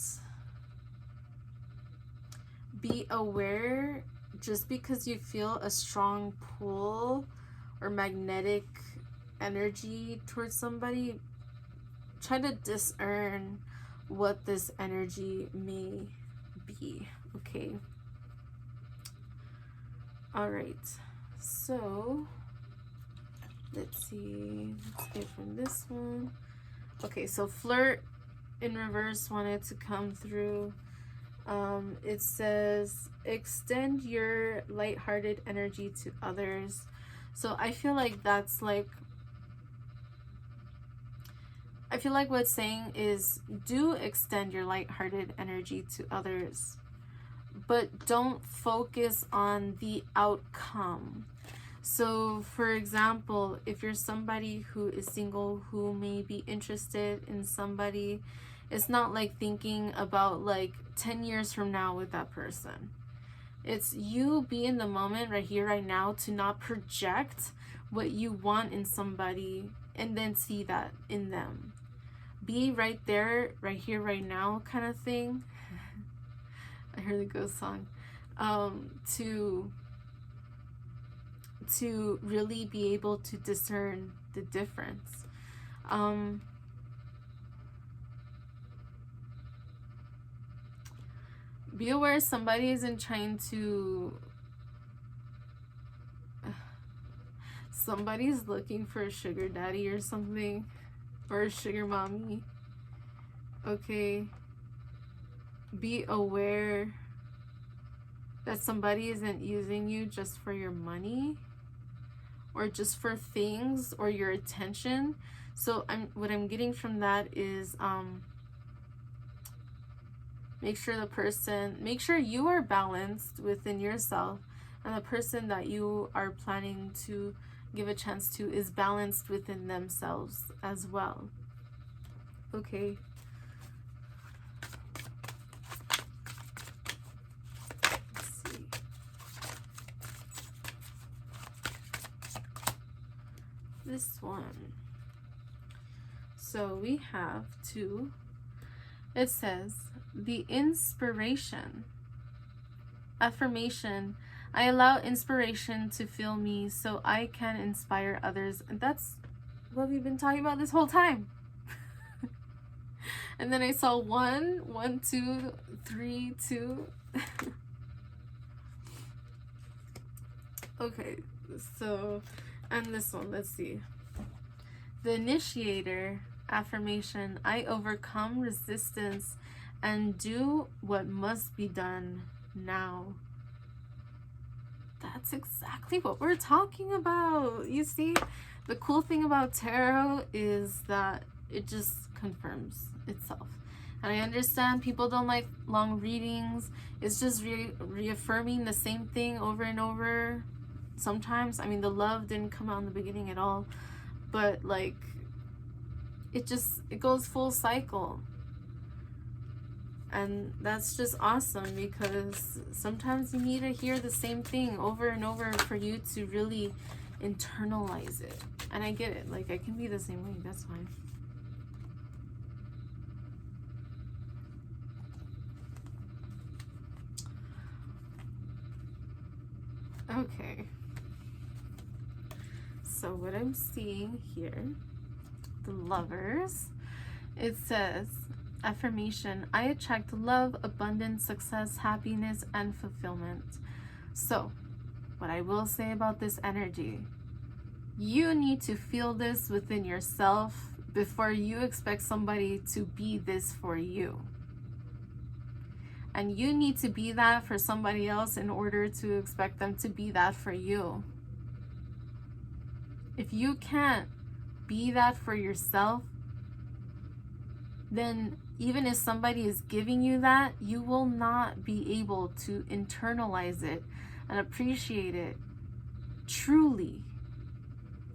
be aware, just because you feel a strong pull or magnetic energy towards somebody, try to discern what this energy may be, okay? All right, so let's see, let's get from this one. Okay, so flirt in reverse wanted to come through. It says extend your lighthearted energy to others. So I feel like that's like, I feel like what's saying is do extend your lighthearted energy to others, but don't focus on the outcome. So for example, if you're somebody who is single who may be interested in somebody, it's not like thinking about like 10 years from now with that person. It's you be in the moment right here, right now, to not project what you want in somebody and then see that in them. Be right there, right here, right now kind of thing. I heard the ghost song. To really be able to discern the difference. Be aware somebody isn't trying to, somebody's looking for a sugar daddy or something, or a sugar mommy, okay? Be aware that somebody isn't using you just for your money or just for things or your attention. So what I'm getting from that is make sure you are balanced within yourself, and the person that you are planning to give a chance to is balanced within themselves as well, okay? This one. So we have two. It says the inspiration. Affirmation. I allow inspiration to fill me so I can inspire others. And that's what we've been talking about this whole time. And then I saw 1, 2, 3, 2. Okay, so, and this one, let's see. The initiator. Affirmation. I overcome resistance and do what must be done now. That's exactly what we're talking about. You see, the cool thing about tarot is that it just confirms itself. And I understand people don't like long readings. It's just reaffirming the same thing over and over. Sometimes, I mean, the love didn't come out in the beginning at all, but like, it goes full cycle. And that's just awesome, because sometimes you need to hear the same thing over and over for you to really internalize it. And I get it, like I can be the same way, that's fine. Okay, so what I'm seeing here, the Lovers, it says, affirmation, I attract love, abundance, success, happiness, and fulfillment. So, what I will say about this energy, you need to feel this within yourself before you expect somebody to be this for you. And you need to be that for somebody else in order to expect them to be that for you. If you can't be that for yourself, then even if somebody is giving you that, you will not be able to internalize it and appreciate it truly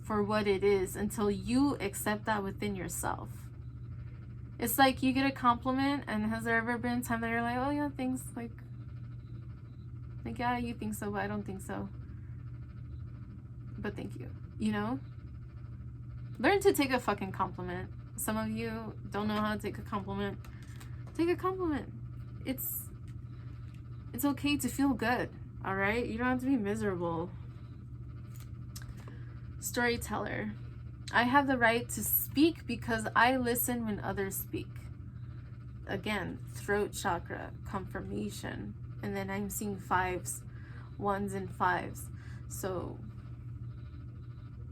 for what it is until you accept that within yourself. It's like you get a compliment, and has there ever been a time that you're like, oh yeah, thanks, like yeah, you think so, but I don't think so, but thank you, you know? Learn to take a fucking compliment. Some of you don't know how to take a compliment. Take a compliment. It's okay to feel good, all right? You don't have to be miserable. Storyteller. I have the right to speak because I listen when others speak. Again, throat chakra, confirmation. And then I'm seeing 5s, 1s and 5s. So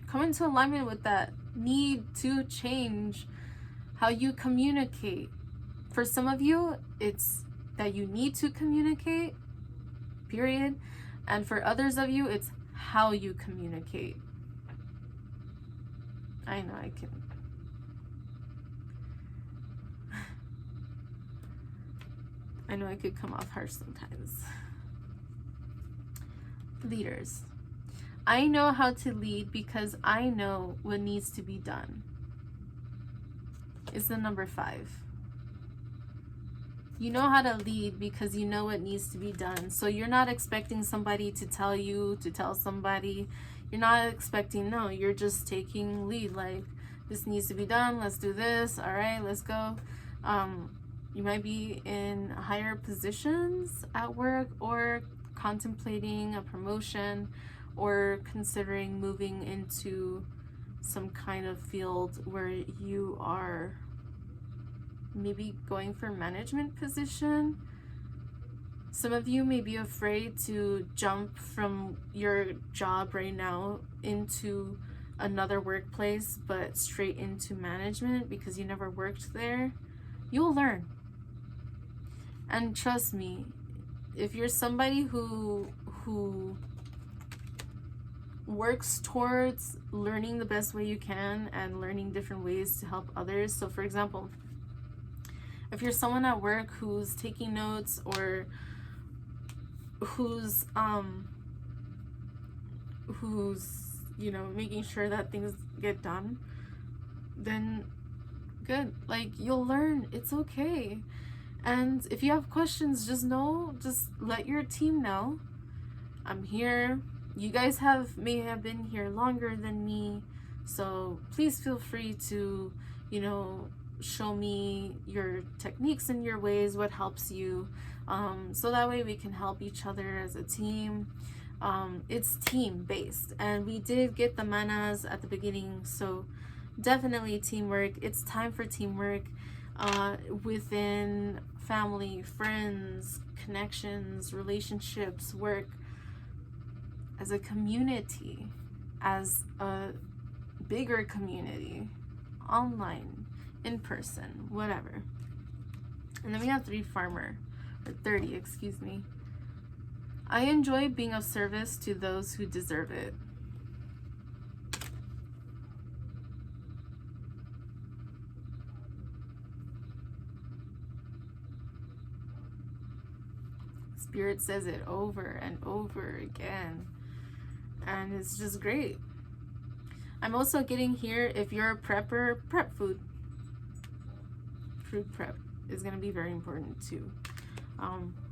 come into alignment with that need to change how you communicate. For some of you, it's that you need to communicate, period. And for others of you, it's how you communicate. I know I can. I know I could come off harsh sometimes. Leaders. I know how to lead because I know what needs to be done. It's the number 5. You know how to lead because you know what needs to be done. So you're not expecting somebody to tell you to tell somebody. You're not expecting, no, you're just taking lead. Like, this needs to be done. Let's do this. All right, let's go. You might be in higher positions at work or contemplating a promotion or considering moving into some kind of field where you are maybe going for management position. Some of you may be afraid to jump from your job right now into another workplace, but straight into management because you never worked there. You'll learn. And trust me, if you're somebody who works towards learning the best way you can and learning different ways to help others. So for example, if you're someone at work who's taking notes or who's you know, making sure that things get done, then good. Like, you'll learn. It's okay. And if you have questions, just let your team know. I'm here. You guys may have been here longer than me, so please feel free to, you know, show me your techniques and your ways, what helps you, so that way we can help each other as a team. It's team based, and we did get the manas at the beginning, so definitely teamwork. It's time for teamwork within family, friends, connections, relationships, work, as a community, as a bigger community, online, in person, whatever. And then we have 30, excuse me. I enjoy being of service to those who deserve it. Spirit says it over and over again, and it's just great. I'm also getting here, if you're a prepper, prep food. Food prep is going to be very important too.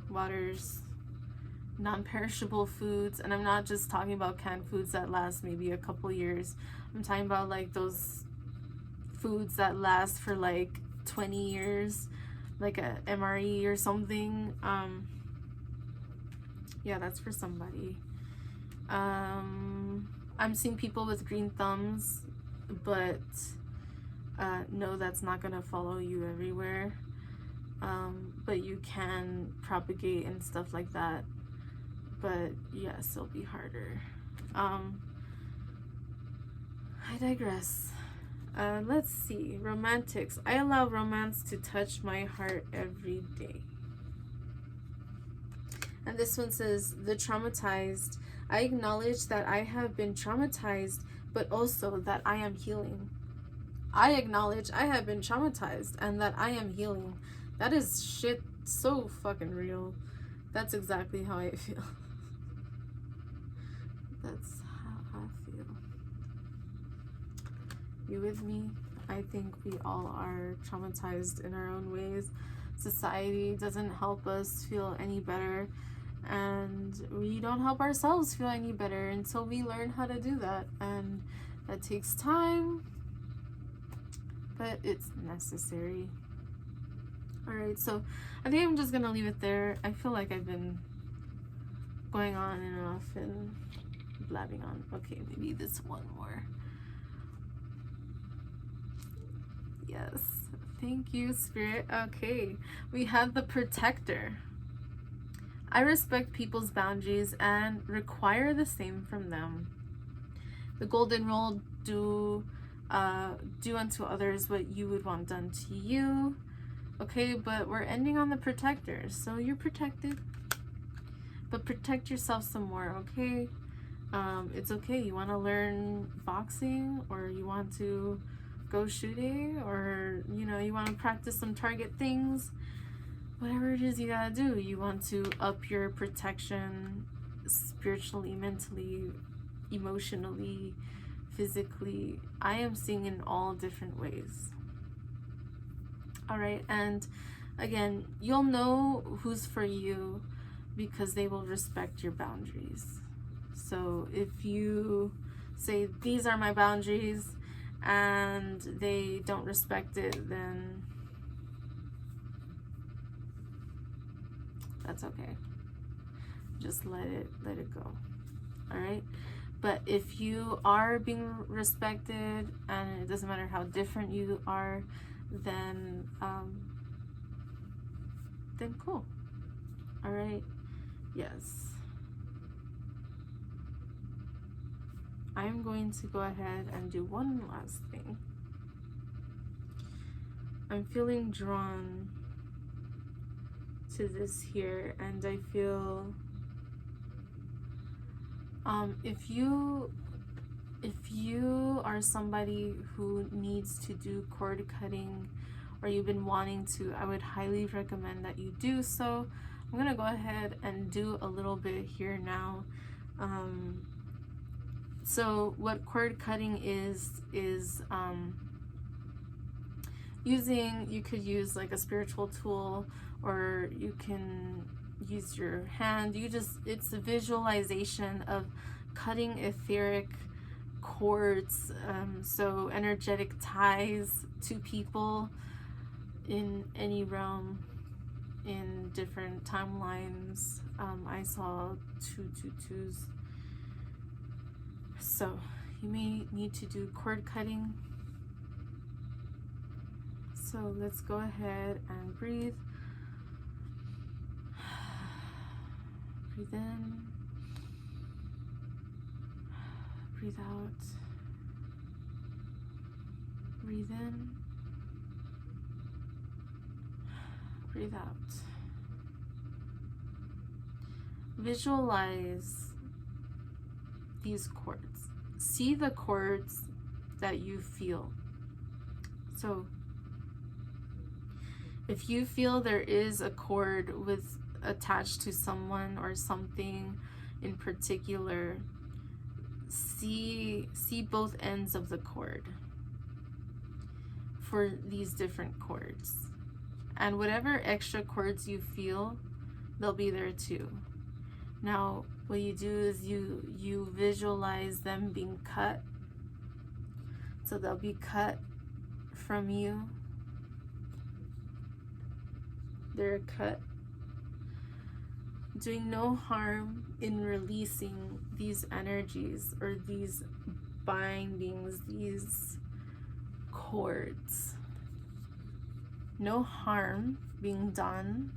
Waters, non-perishable foods, and I'm not just talking about canned foods that last maybe a couple years. I'm talking about like those foods that last for like 20 years, like a MRE or something. Yeah, that's for somebody. I'm seeing people with green thumbs, but no, that's not gonna follow you everywhere. But you can propagate and stuff like that. But yes, it'll be harder. I digress. Let's see. Romantics. I allow romance to touch my heart every day. And this one says, the traumatized. I acknowledge that I have been traumatized, but also that I am healing. I acknowledge I have been traumatized and that I am healing. That is shit so fucking real. That's exactly how I feel. That's how I feel. You with me? I think we all are traumatized in our own ways. Society doesn't help us feel any better, and we don't help ourselves feel any better until we learn how to do that. And that takes time, but it's necessary. All right, so I think I'm just gonna leave it there. I feel like I've been going on and off and blabbing on. Okay, maybe this one more. Yes, thank you, Spirit. Okay, we have the Protector. I respect people's boundaries and require the same from them. The golden rule, do unto others what you would want done to you. Okay, but we're ending on the Protector, so you're protected, but protect yourself some more. Okay, it's okay. You want to learn boxing, or you want to go shooting, or you know, you want to practice some target things, whatever it is you gotta do. You want to up your protection spiritually, mentally, emotionally, physically. I am seeing in all different ways. All right, and again, you'll know who's for you because they will respect your boundaries. So if you say, these are my boundaries, and they don't respect it, then that's okay. Just let it go. All right, but if you are being respected, and it doesn't matter how different you are, then cool. All right, yes, I'm going to go ahead and do one last thing. I'm feeling drawn to this here, and I feel if you are somebody who needs to do cord cutting, or you've been wanting to, I would highly recommend that you do so. I'm gonna go ahead and do a little bit here now. So what cord cutting is using, you could use like a spiritual tool, or you can use your hand. It's a visualization of cutting etheric cords, so energetic ties to people in any realm, in different timelines. I saw 222s. So you may need to do cord cutting. So let's go ahead and breathe. Breathe in. Breathe out. Breathe in. Breathe out. Visualize these cords. See the cords that you feel. So if you feel there is a cord attached to someone or something in particular, see both ends of the cord for these different cords. And whatever extra cords you feel, they'll be there too. Now, what you do is you visualize them being cut. So they'll be cut from you. They're cut, doing no harm in releasing these energies or these bindings, these cords. No harm being done,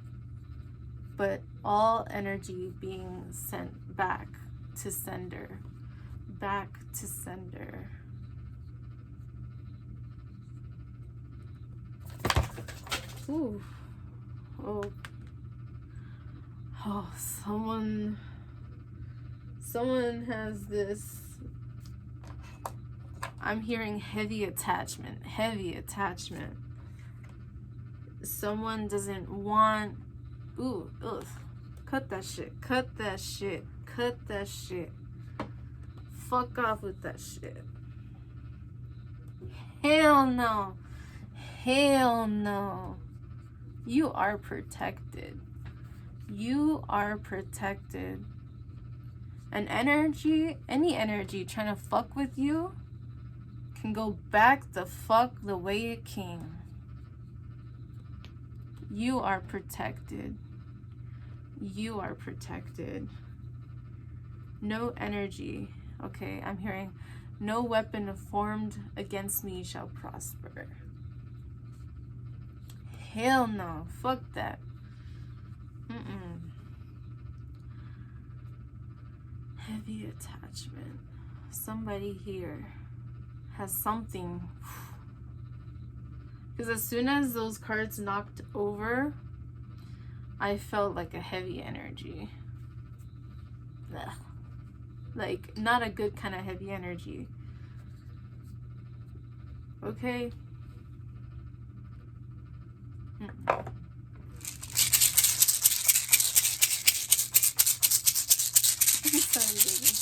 but all energy being sent back to sender, back to sender. Ooh. Oh, someone has this. I'm hearing heavy attachment. Someone doesn't want, cut that shit. Fuck off with that shit. Hell no. You are protected. And any energy trying to fuck with you can go back the fuck the way it came. You are protected. You are protected. No energy. Okay, I'm hearing no weapon formed against me shall prosper. Hell no. Fuck that. Heavy attachment. Somebody here has something. Because as soon as those cards knocked over, I felt like a heavy energy. Ugh. Like, not a good kind of heavy energy. Okay? I'm sorry, baby.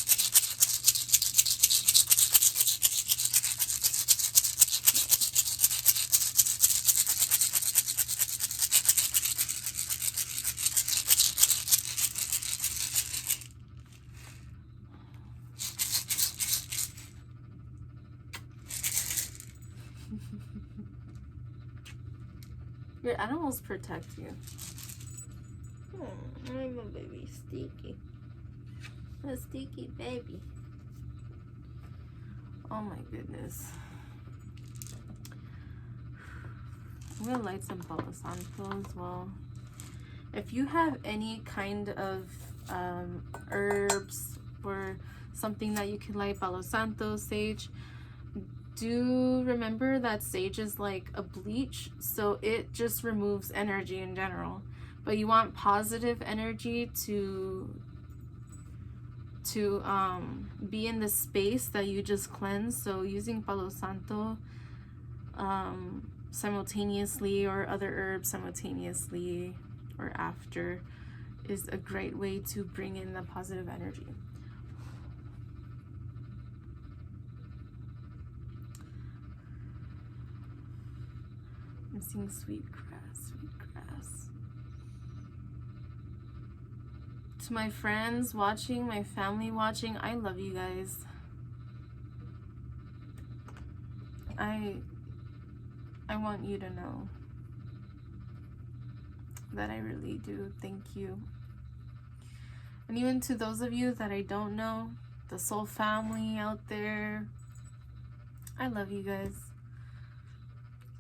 Your animals protect you. I'm a baby sticky. A sticky baby. Oh my goodness. I'm gonna light some Palo Santo as well. If you have any kind of herbs or something that you can light, Palo Santo, sage, do remember that sage is like a bleach, so it just removes energy in general. But you want positive energy to be in the space that you just cleanse. So using Palo Santo simultaneously, or other herbs simultaneously or after, is a great way to bring in the positive energy. I'm seeing sweet grass, sweet grass. To my friends watching, my family watching, I love you guys. I want you to know that I really do. Thank you. And even to those of you that I don't know, the soul family out there, I love you guys.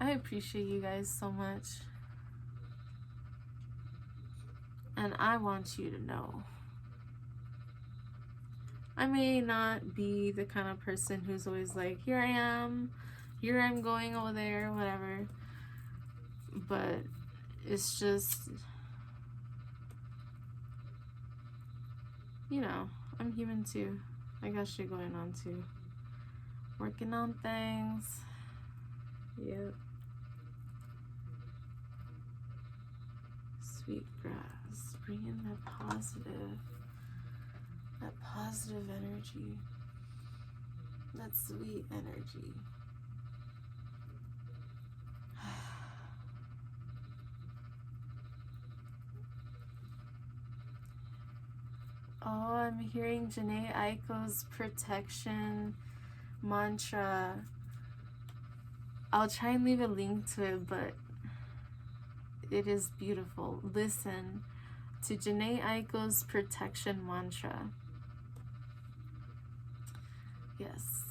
I appreciate you guys so much. And I want you to know, I may not be the kind of person who's always like, here I am, here I'm going over there, whatever. But it's just, you know, I'm human too. I got shit going on too. Working on things. Yep. Sweet grass. Bring in that positive energy. That sweet energy. Oh, I'm hearing Janae Aiko's protection mantra. I'll try and leave a link to it, but it is beautiful. Listen to Janae Aiko's protection mantra. Yes.